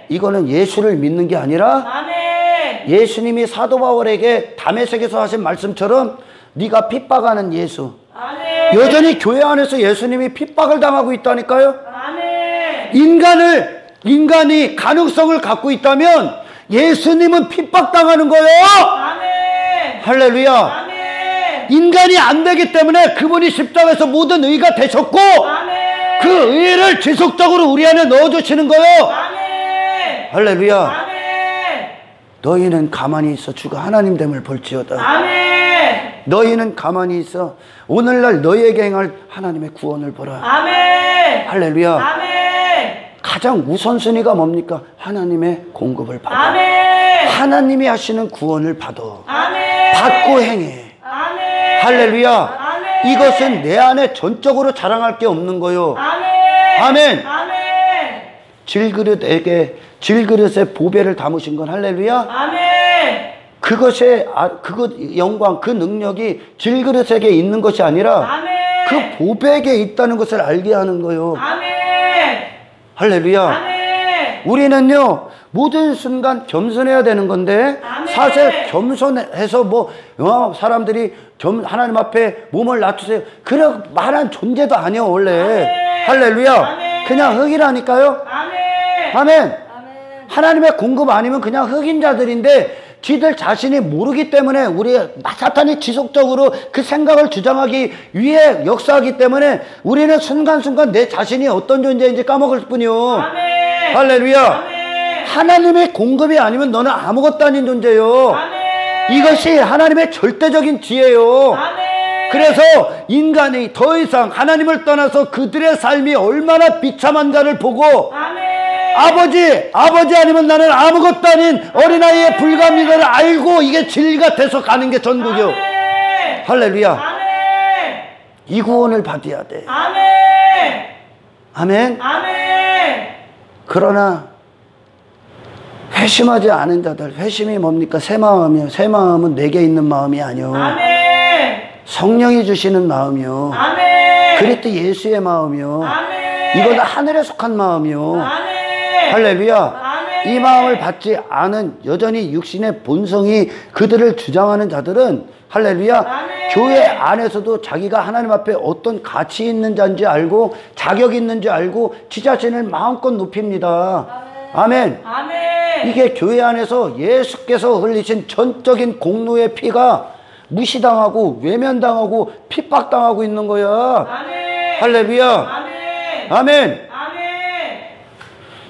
Speaker 1: 이거는 예수를 믿는 게 아니라
Speaker 2: 아멘.
Speaker 1: 예수님이 사도 바울에게 다메섹에서 하신 말씀처럼 네가 핍박하는 예수.
Speaker 2: 아멘.
Speaker 1: 여전히 교회 안에서 예수님이 핍박을 당하고 있다니까요.
Speaker 2: 아멘.
Speaker 1: 인간이 가능성을 갖고 있다면 예수님은 핍박당하는 거예요.
Speaker 2: 아멘.
Speaker 1: 할렐루야.
Speaker 2: 아멘.
Speaker 1: 인간이 안 되기 때문에 그분이 십자가에서 모든 의가 되셨고
Speaker 2: 아멘.
Speaker 1: 그 의를 지속적으로 우리 안에 넣어주시는 거예요.
Speaker 2: 아멘.
Speaker 1: 할렐루야.
Speaker 2: 아멘.
Speaker 1: 너희는 가만히 있어 주가 하나님 됨을 볼지어다.
Speaker 2: 아멘.
Speaker 1: 너희는 가만히 있어 오늘날 너희에게 행할 하나님의 구원을 보라.
Speaker 2: 아멘.
Speaker 1: 할렐루야.
Speaker 2: 아멘.
Speaker 1: 가장 우선순위가 뭡니까? 하나님의 공급을 받아.
Speaker 2: 아멘.
Speaker 1: 하나님이 하시는 구원을 받아.
Speaker 2: 아멘.
Speaker 1: 받고 행해.
Speaker 2: 아멘.
Speaker 1: 할렐루야.
Speaker 2: 아멘.
Speaker 1: 이것은 내 안에 전적으로 자랑할 게 없는 거요.
Speaker 2: 아멘.
Speaker 1: 아멘.
Speaker 2: 아멘.
Speaker 1: 질그릇에 보배를 담으신 건 할렐루야.
Speaker 2: 아멘.
Speaker 1: 그것의 그것 영광 그 능력이 질그릇에게 있는 것이 아니라
Speaker 2: 아멘.
Speaker 1: 그 보배에게 있다는 것을 알게 하는 거요.
Speaker 2: 아멘.
Speaker 1: 할렐루야.
Speaker 2: 아멘.
Speaker 1: 우리는요 모든 순간 겸손해야 되는 건데
Speaker 2: 아멘.
Speaker 1: 사실 겸손해서 사람들이 하나님 앞에 몸을 낮추세요 그런 말한 존재도 아니요 원래.
Speaker 2: 아멘.
Speaker 1: 할렐루야.
Speaker 2: 아멘.
Speaker 1: 그냥 흙이라니까요.
Speaker 2: 아멘.
Speaker 1: 아멘. 하나님의 공급 아니면 그냥 흑인 자들인데 지들 자신이 모르기 때문에 사탄이 지속적으로 그 생각을 주장하기 위해 역사하기 때문에 우리는 순간순간 내 자신이 어떤 존재인지 까먹을 뿐이요.
Speaker 2: 아멘.
Speaker 1: 할렐루야.
Speaker 2: 아멘.
Speaker 1: 하나님의 공급이 아니면 너는 아무것도 아닌 존재요.
Speaker 2: 아멘.
Speaker 1: 이것이 하나님의 절대적인 지혜요.
Speaker 2: 아멘.
Speaker 1: 그래서 인간이 더 이상 하나님을 떠나서 그들의 삶이 얼마나 비참한가를 보고
Speaker 2: 아멘.
Speaker 1: 아버지 아니면 나는 아무것도 아닌 어린아이에 불과합니다를 알고 이게 진리가 돼서 가는 게 전부죠.
Speaker 2: 아멘.
Speaker 1: 할렐루야.
Speaker 2: 아멘.
Speaker 1: 이 구원을 받아야 돼.
Speaker 2: 아멘.
Speaker 1: 아멘.
Speaker 2: 아멘.
Speaker 1: 그러나 회심하지 않은 자들, 회심이 뭡니까? 새 마음이요. 새 마음은 내게 있는 마음이 아니요.
Speaker 2: 아멘.
Speaker 1: 성령이 주시는 마음이요.
Speaker 2: 아멘.
Speaker 1: 그리스도 예수의 마음이요.
Speaker 2: 아멘.
Speaker 1: 이건 하늘에 속한 마음이요.
Speaker 2: 아멘.
Speaker 1: 할렐루야.
Speaker 2: 아멘.
Speaker 1: 이 마음을 받지 않은 여전히 육신의 본성이 그들을 주장하는 자들은 할렐루야.
Speaker 2: 아멘.
Speaker 1: 교회 안에서도 자기가 하나님 앞에 어떤 가치 있는 자인지 알고 자격 있는지 알고 지 자신을 마음껏 높입니다. 아멘.
Speaker 2: 아멘.
Speaker 1: 이게 교회 안에서 예수께서 흘리신 전적인 공로의 피가 무시당하고 외면당하고 핍박당하고 있는 거야.
Speaker 2: 아멘.
Speaker 1: 할렐루야.
Speaker 2: 아멘.
Speaker 1: 아멘.
Speaker 2: 아멘.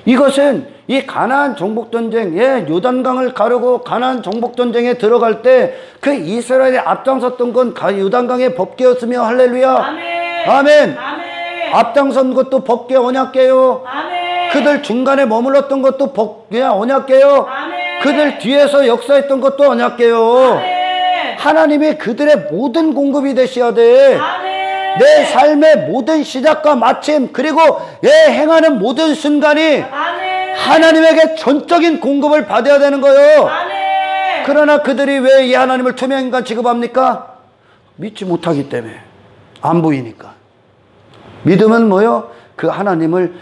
Speaker 1: 이것은 이 가나안 정복전쟁, 요단강을 가르고 가나안 정복전쟁에 들어갈 때 그 이스라엘이 앞장섰던 건 요단강의 법궤였으며 할렐루야.
Speaker 2: 아멘.
Speaker 1: 아멘.
Speaker 2: 아멘.
Speaker 1: 앞장선 것도 법궤 언약궤요.
Speaker 2: 아멘.
Speaker 1: 그들 중간에 머물렀던 것도 법궤 언약궤요.
Speaker 2: 아멘.
Speaker 1: 그들 뒤에서 역사했던 것도 언약궤요.
Speaker 2: 아멘.
Speaker 1: 하나님이 그들의 모든 공급이 되셔야 돼.
Speaker 2: 아멘.
Speaker 1: 내 삶의 모든 시작과 마침 그리고 행하는 모든 순간이
Speaker 2: 아멘.
Speaker 1: 하나님에게 전적인 공급을 받아야 되는 거예요.
Speaker 2: 아멘.
Speaker 1: 그러나 그들이 왜 이 하나님을 투명인간 취급합니까? 믿지 못하기 때문에. 안 보이니까. 믿음은 뭐요? 그 하나님을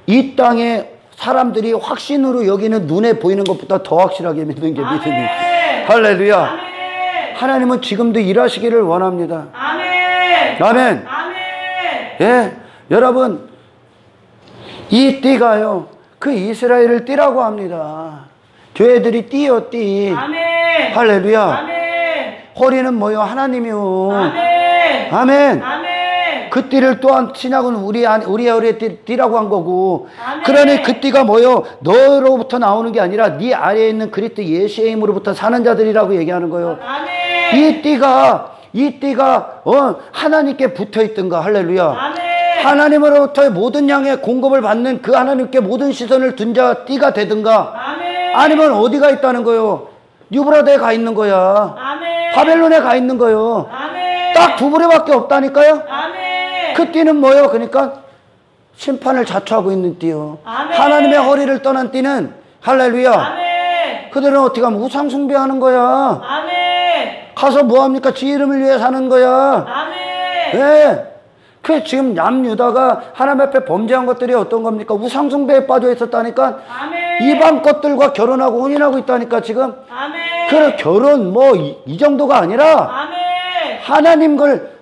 Speaker 1: 이 땅에 사람들이 확신으로 여기는 눈에 보이는 것보다 더 확실하게 믿는 게 믿음이에요. 할렐루야.
Speaker 2: 아멘.
Speaker 1: 하나님은 지금도 일하시기를 원합니다.
Speaker 2: 아멘.
Speaker 1: 아멘.
Speaker 2: 아멘.
Speaker 1: 여러분, 이 띠가요, 그 이스라엘을 띠라고 합니다. 교회들이 띠요, 띠.
Speaker 2: 아멘.
Speaker 1: 할렐루야.
Speaker 2: 아멘.
Speaker 1: 허리는 뭐요? 하나님이요.
Speaker 2: 아멘.
Speaker 1: 아멘.
Speaker 2: 아멘.
Speaker 1: 그 띠를 또한 신약은 우리의 띠라고 한 거고.
Speaker 2: 아멘.
Speaker 1: 그러니 그 띠가 뭐요? 너로부터 나오는 게 아니라 네 아래에 있는 그리스도 예수의 힘으로부터 사는 자들이라고 얘기하는 거예요.
Speaker 2: 아멘.
Speaker 1: 이 띠가 하나님께 붙어 있던가. 할렐루야.
Speaker 2: 아멘.
Speaker 1: 하나님으로부터의 모든 양의 공급을 받는 그 하나님께 모든 시선을 둔 자 띠가 되든가.
Speaker 2: 아멘.
Speaker 1: 아니면 어디가 있다는 거요? 유브라데에 가 있는 거야.
Speaker 2: 아멘.
Speaker 1: 바벨론에 가 있는 거요.
Speaker 2: 아멘.
Speaker 1: 딱 두 부류밖에 없다니까요.
Speaker 2: 아멘.
Speaker 1: 그 띠는 뭐요? 그러니까 심판을 자초하고 있는 띠요.
Speaker 2: 아멘.
Speaker 1: 하나님의 허리를 떠난 띠는 할렐루야.
Speaker 2: 아멘.
Speaker 1: 그들은 어떻게 하면 우상 숭배하는 거야.
Speaker 2: 아멘.
Speaker 1: 가서 뭐합니까? 지 이름을 위해 사는 거야.
Speaker 2: 아멘.
Speaker 1: 그 지금 남유다가 하나님 앞에 범죄한 것들이 어떤 겁니까? 우상 숭배에 빠져 있었다니까.
Speaker 2: 아멘.
Speaker 1: 이방 것들과 결혼하고 혼인하고 있다니까 지금.
Speaker 2: 아멘.
Speaker 1: 그 결혼 이 정도가 아니라
Speaker 2: 아멘.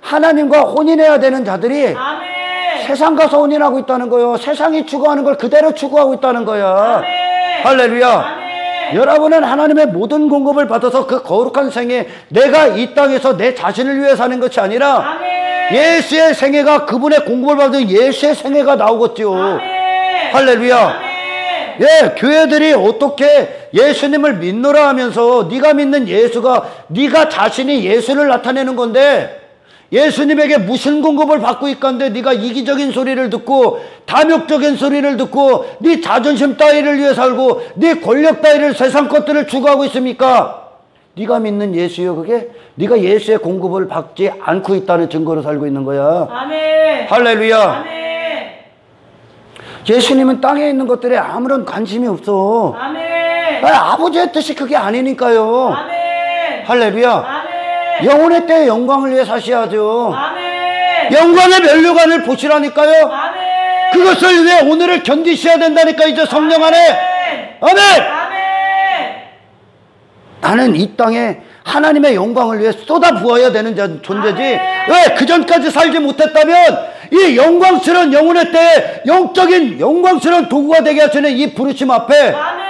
Speaker 1: 하나님과 혼인해야 되는 자들이
Speaker 2: 아멘.
Speaker 1: 세상 가서 혼인하고 있다는 거예요. 세상이 추구하는 걸 그대로 추구하고 있다는 거야.
Speaker 2: 아멘.
Speaker 1: 할렐루야.
Speaker 2: 아멘.
Speaker 1: 여러분은 하나님의 모든 공급을 받아서 그 거룩한 생애, 내가 이 땅에서 내 자신을 위해 사는 것이 아니라
Speaker 2: 아멘.
Speaker 1: 예수의 생애가 그분의 공급을 받은 예수의 생애가 나오겠죠.
Speaker 2: 아멘.
Speaker 1: 할렐루야.
Speaker 2: 아멘.
Speaker 1: 교회들이 어떻게 예수님을 믿노라 하면서 네가 믿는 예수가 네가 자신이 예수를 나타내는 건데 예수님에게 무슨 공급을 받고 있건데 네가 이기적인 소리를 듣고 탐욕적인 소리를 듣고 네 자존심 따위를 위해 살고 네 권력 따위를 세상 것들을 추구하고 있습니까? 네가 믿는 예수요, 그게 네가 예수의 공급을 받지 않고 있다는 증거로 살고 있는 거야.
Speaker 2: 아멘.
Speaker 1: 할렐루야.
Speaker 2: 아멘.
Speaker 1: 예수님은 땅에 있는 것들에 아무런 관심이 없어.
Speaker 2: 아멘.
Speaker 1: 아버지의 뜻이 그게 아니니까요.
Speaker 2: 아멘.
Speaker 1: 할렐루야.
Speaker 2: 아멘.
Speaker 1: 영혼의 때의 영광을 위해 사셔야죠.
Speaker 2: 아멘.
Speaker 1: 영광의 면류관을 보시라니까요.
Speaker 2: 아멘.
Speaker 1: 그것을 위해 오늘을 견디셔야 된다니까. 이제 성령 안에. 아멘.
Speaker 2: 아멘.
Speaker 1: 나는 이 땅에 하나님의 영광을 위해 쏟아 부어야 되는 존재지. 왜 그전까지 살지 못했다면 이 영광스러운 영혼의 때에 영적인 영광스러운 도구가 되게 하시는 이 부르심 앞에
Speaker 2: 아멘.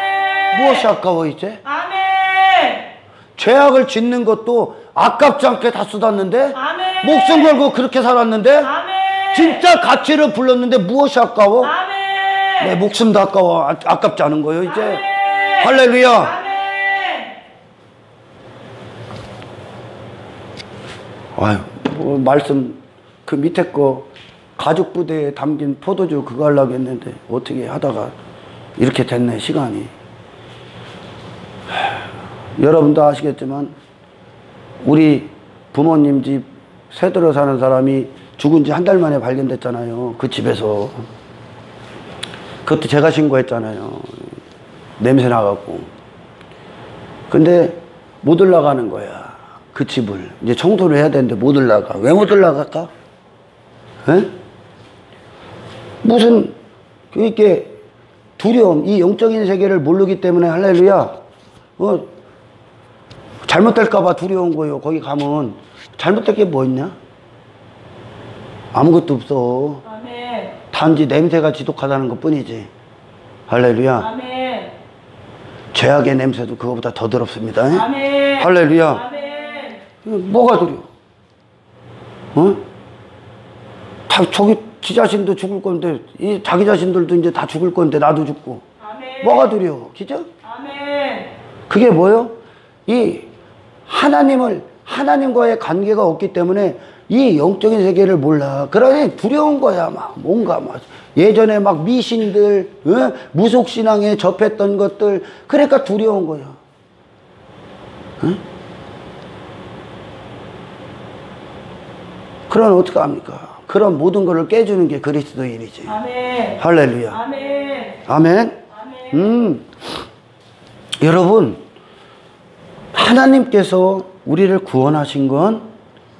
Speaker 1: 무엇이 아까워 이제?
Speaker 2: 아멘.
Speaker 1: 죄악을 짓는 것도 아깝지 않게 다 쏟았는데,
Speaker 2: 아멘.
Speaker 1: 목숨 걸고 그렇게 살았는데,
Speaker 2: 아멘.
Speaker 1: 진짜 가치를 불렀는데 무엇이 아까워?
Speaker 2: 아멘.
Speaker 1: 내 목숨도 아까워. 아깝지 않은 거예요 이제.
Speaker 2: 아멘.
Speaker 1: 할렐루야.
Speaker 2: 아멘.
Speaker 1: 아유, 말씀 그 밑에 거 가죽 부대에 담긴 포도주 그거 하려고 했는데 어떻게 하다가 이렇게 됐네 시간이. 여러분도 아시겠지만 우리 부모님 집 새들어 사는 사람이 죽은 지 한 달 만에 발견됐잖아요. 그 집에서. 그것도 제가 신고했잖아요. 냄새 나갖고. 근데 못 올라가는 거야. 그 집을. 이제 청소를 해야 되는데 못 올라가. 왜 못 올라갈까? 에? 무슨, 이렇게 두려움, 이 영적인 세계를 모르기 때문에 할렐루야. 잘못될까봐 두려운 거예요. 거기 가면. 잘못될 게 뭐 있냐? 아무것도 없어.
Speaker 2: 아멘.
Speaker 1: 단지 냄새가 지독하다는 것 뿐이지. 할렐루야.
Speaker 2: 아멘.
Speaker 1: 죄악의 냄새도 그거보다 더 더럽습니다.
Speaker 2: 아멘.
Speaker 1: 할렐루야.
Speaker 2: 아멘.
Speaker 1: 뭐가 두려워? 저기 지 자신도 죽을 건데, 자기 자신들도 이제 다 죽을 건데, 나도 죽고.
Speaker 2: 아멘.
Speaker 1: 뭐가 두려워? 진짜?
Speaker 2: 아멘.
Speaker 1: 그게 뭐요? 이 하나님과의 관계가 없기 때문에 이 영적인 세계를 몰라. 그러니 두려운 거야. 뭔가 예전에 미신들, 무속신앙에 접했던 것들. 그러니까 두려운 거야. 그럼 어떻게 합니까? 그런 모든 것을 깨주는 게 그리스도인이지.
Speaker 2: 아멘.
Speaker 1: 할렐루야.
Speaker 2: 아멘.
Speaker 1: 아멘.
Speaker 2: 아멘.
Speaker 1: 여러분, 하나님께서 우리를 구원하신 건,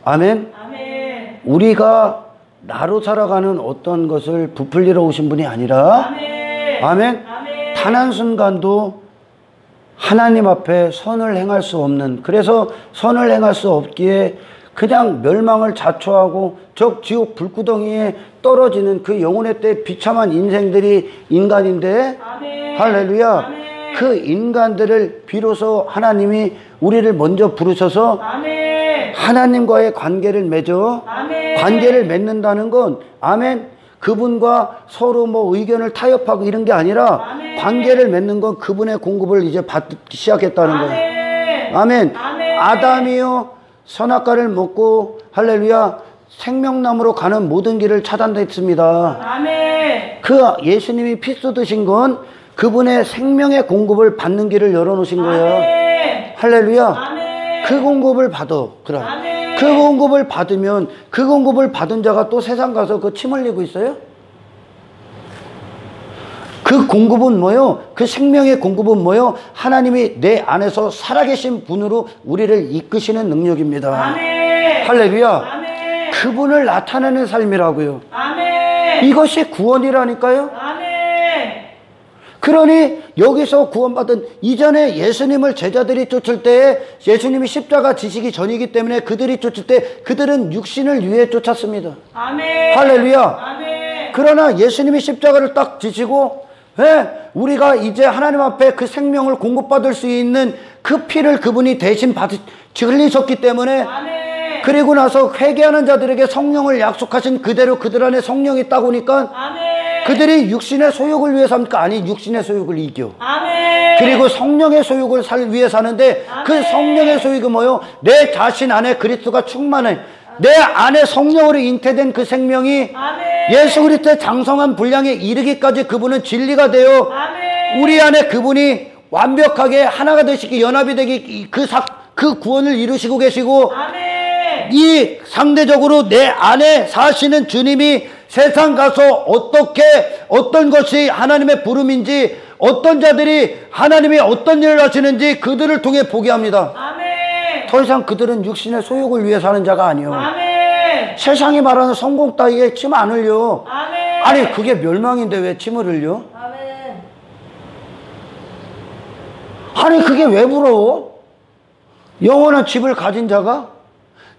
Speaker 1: 아멘.
Speaker 2: 아멘.
Speaker 1: 우리가 나로 살아가는 어떤 것을 부풀리러 오신 분이 아니라,
Speaker 2: 아멘.
Speaker 1: 아멘.
Speaker 2: 아멘.
Speaker 1: 단 한순간도 하나님 앞에 선을 행할 수 없는, 그래서 선을 행할 수 없기에 그냥 멸망을 자초하고 저 지옥 불구덩이에 떨어지는 그 영혼의 때 비참한 인생들이 인간인데,
Speaker 2: 아멘.
Speaker 1: 할렐루야.
Speaker 2: 아멘.
Speaker 1: 그 인간들을 비로소 하나님이 우리를 먼저 부르셔서
Speaker 2: 아멘.
Speaker 1: 하나님과의 관계를 맺어.
Speaker 2: 아멘.
Speaker 1: 관계를 맺는다는 건, 아멘, 그분과 서로 의견을 타협하고 이런 게 아니라,
Speaker 2: 아멘.
Speaker 1: 관계를 맺는 건 그분의 공급을 이제 받기 시작했다는 거예요.
Speaker 2: 아멘.
Speaker 1: 아멘.
Speaker 2: 아멘.
Speaker 1: 아담이요 선악과를 먹고, 할렐루야, 생명나무로 가는 모든 길을 차단됐습니다.
Speaker 2: 아멘.
Speaker 1: 그 예수님이 피 쏟으신 건 그분의 생명의 공급을 받는 길을 열어놓으신 거예요.
Speaker 2: 아멘.
Speaker 1: 할렐루야.
Speaker 2: 아멘.
Speaker 1: 그 공급을 받아. 그럼
Speaker 2: 아멘.
Speaker 1: 그 공급을 받으면, 그 공급을 받은 자가 또 세상 가서 그 침 흘리고 있어요? 그 공급은 뭐요? 그 생명의 공급은 뭐요? 하나님이 내 안에서 살아계신 분으로 우리를 이끄시는 능력입니다.
Speaker 2: 아멘.
Speaker 1: 할렐루야.
Speaker 2: 아멘.
Speaker 1: 그분을 나타내는 삶이라고요.
Speaker 2: 아멘.
Speaker 1: 이것이 구원이라니까요.
Speaker 2: 아멘.
Speaker 1: 그러니 여기서 구원받은, 이전에 예수님을 제자들이 쫓을 때 예수님이 십자가 지시기 전이기 때문에 그들이 쫓을 때 그들은 육신을 위해 쫓았습니다.
Speaker 2: 아멘.
Speaker 1: 할렐루야.
Speaker 2: 아멘.
Speaker 1: 그러나 예수님이 십자가를 딱 지시고, 우리가 이제 하나님 앞에 그 생명을 공급받을 수 있는 그 피를 그분이 대신 흘리셨기 때문에,
Speaker 2: 아멘.
Speaker 1: 그리고 나서 회개하는 자들에게 성령을 약속하신 그대로 그들 안에 성령이 있다 보니까
Speaker 2: 아멘.
Speaker 1: 그들이 육신의 소욕을 위해 삽니까? 아니, 육신의 소욕을 이겨.
Speaker 2: 아멘.
Speaker 1: 그리고 성령의 소욕을 위해 사는데, 그
Speaker 2: 아멘.
Speaker 1: 성령의 소욕이 뭐요? 내 자신 안에 그리스도가 충만해. 내 안에 성령으로 잉태된 그 생명이
Speaker 2: 아멘.
Speaker 1: 예수 그리스도의 장성한 분량에 이르기까지 그분은 진리가 되어
Speaker 2: 아멘.
Speaker 1: 우리 안에 그분이 완벽하게 하나가 되시기, 연합이 되기, 그 구원을 이루시고 계시고,
Speaker 2: 아멘.
Speaker 1: 이 상대적으로 내 안에 사시는 주님이 세상 가서 어떤 것이 하나님의 부름인지, 어떤 자들이 하나님이 어떤 일을 하시는지 그들을 통해 보게 합니다.
Speaker 2: 아멘.
Speaker 1: 더 이상 그들은 육신의 소욕을 위해 사는 자가 아니요.
Speaker 2: 아멘.
Speaker 1: 세상이 말하는 성공 따위에 침 안 흘려.
Speaker 2: 아멘.
Speaker 1: 아니, 그게 멸망인데 왜 침을 흘려?
Speaker 2: 아멘.
Speaker 1: 아니, 그게 왜 부러워? 영원한 집을 가진 자가,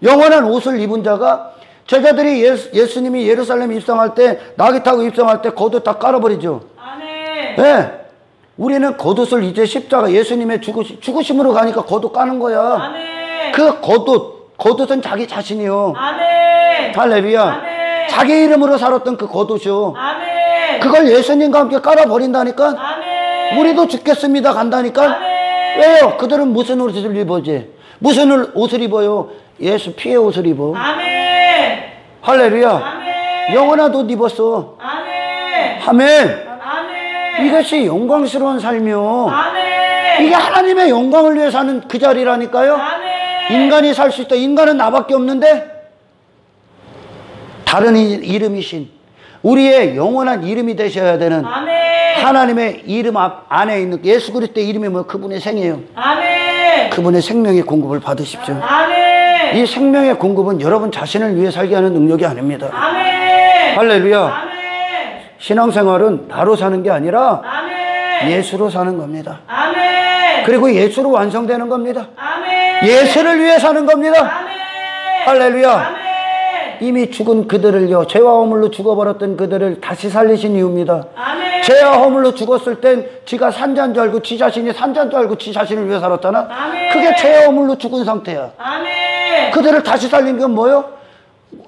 Speaker 1: 영원한 옷을 입은 자가, 제자들이 예수님이 예루살렘 입성할 때, 나귀 타고 입성할 때 겉옷 다 깔아버리죠.
Speaker 2: 아멘.
Speaker 1: 네. 우리는 겉옷을 이제 십자가, 예수님의 죽으심으로 가니까 겉옷 까는 거야.
Speaker 2: 아멘.
Speaker 1: 그 겉옷은 자기 자신이요.
Speaker 2: 아멘.
Speaker 1: 할렐루야.
Speaker 2: 아멘.
Speaker 1: 자기 이름으로 살았던 그 겉옷이요.
Speaker 2: 아멘.
Speaker 1: 그걸 예수님과 함께 깔아버린다니까.
Speaker 2: 아멘.
Speaker 1: 우리도 죽겠습니다 간다니까.
Speaker 2: 아멘.
Speaker 1: 왜요? 그들은 무슨 옷을 입어지? 무슨 옷을 입어요? 예수 피의 옷을 입어.
Speaker 2: 아멘.
Speaker 1: 할렐루야.
Speaker 2: 아멘.
Speaker 1: 영원한 옷 입었어.
Speaker 2: 아멘.
Speaker 1: 아멘.
Speaker 2: 아멘.
Speaker 1: 이것이 영광스러운 삶이요.
Speaker 2: 아멘.
Speaker 1: 이게 하나님의 영광을 위해 사는 그 자리라니까요.
Speaker 2: 아멘.
Speaker 1: 인간이 살 수 있다. 인간은 나밖에 없는데, 다른 이름이신, 우리의 영원한 이름이 되셔야 되는
Speaker 2: 아멘.
Speaker 1: 하나님의 이름 안에 있는 예수 그리스도의 이름이 뭐 그분의 생이에요.
Speaker 2: 아멘.
Speaker 1: 그분의 생명의 공급을 받으십시오.
Speaker 2: 아멘.
Speaker 1: 이 생명의 공급은 여러분 자신을 위해 살게 하는 능력이 아닙니다.
Speaker 2: 아멘.
Speaker 1: 할렐루야.
Speaker 2: 아멘.
Speaker 1: 신앙생활은 나로 사는 게 아니라
Speaker 2: 아멘.
Speaker 1: 예수로 사는 겁니다.
Speaker 2: 아멘.
Speaker 1: 그리고 예수로 완성되는 겁니다.
Speaker 2: 아멘.
Speaker 1: 예수를 위해 사는 겁니다.
Speaker 2: 아멘.
Speaker 1: 할렐루야.
Speaker 2: 아멘.
Speaker 1: 이미 죽은 그들을요, 죄와 허물로 죽어버렸던 그들을 다시 살리신 이유입니다.
Speaker 2: 아멘.
Speaker 1: 죄와 허물로 죽었을 땐 지가 산자인 줄 알고 지 자신이 산자인 줄 알고 지 자신을 위해 살았잖아.
Speaker 2: 아멘.
Speaker 1: 그게 죄와 허물로 죽은 상태야.
Speaker 2: 아멘.
Speaker 1: 그들을 다시 살린 건 뭐요?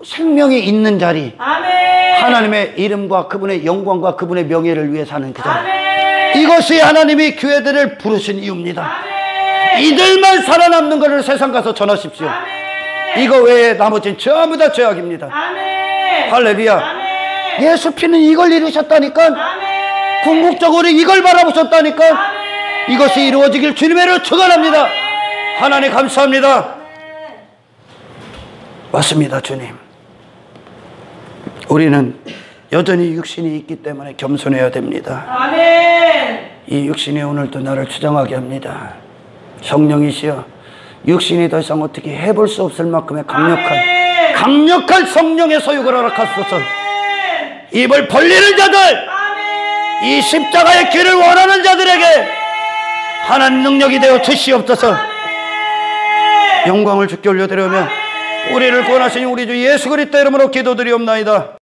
Speaker 1: 생명이 있는 자리,
Speaker 2: 아멘.
Speaker 1: 하나님의 이름과 그분의 영광과 그분의 명예를 위해 사는 그 자리.
Speaker 2: 아멘.
Speaker 1: 이것이 하나님이 교회들을 부르신 이유입니다.
Speaker 2: 아멘.
Speaker 1: 이들만 살아남는 것을 세상 가서 전하십시오.
Speaker 2: 아멘.
Speaker 1: 이거 외에 나머지는 전부 다 죄악입니다.
Speaker 2: 아멘.
Speaker 1: 할렐루야.
Speaker 2: 아멘.
Speaker 1: 예수 피는 이걸 이루셨다니까.
Speaker 2: 아멘.
Speaker 1: 궁극적으로 이걸 바라보셨다니까.
Speaker 2: 아멘.
Speaker 1: 이것이 이루어지길 주님의 이름으로 축원합니다. 하나님 감사합니다. 맞습니다, 주님. 우리는 여전히 육신이 있기 때문에 겸손해야 됩니다.
Speaker 2: 아멘.
Speaker 1: 이 육신이 오늘도 나를 주장하게 합니다. 성령이시여, 육신이 더 이상 어떻게 해볼 수 없을 만큼의
Speaker 2: 아멘.
Speaker 1: 강력한 성령의 소유를 허락하소서.
Speaker 2: 아멘.
Speaker 1: 입을 벌리는 자들,
Speaker 2: 아멘.
Speaker 1: 이 십자가의 길을 원하는 자들에게 하나님 능력이 되어 주시옵소서. 영광을 주께 올려드리며 우리를 구원하신 우리 주 예수 그리스도 이름으로 기도드리옵나이다.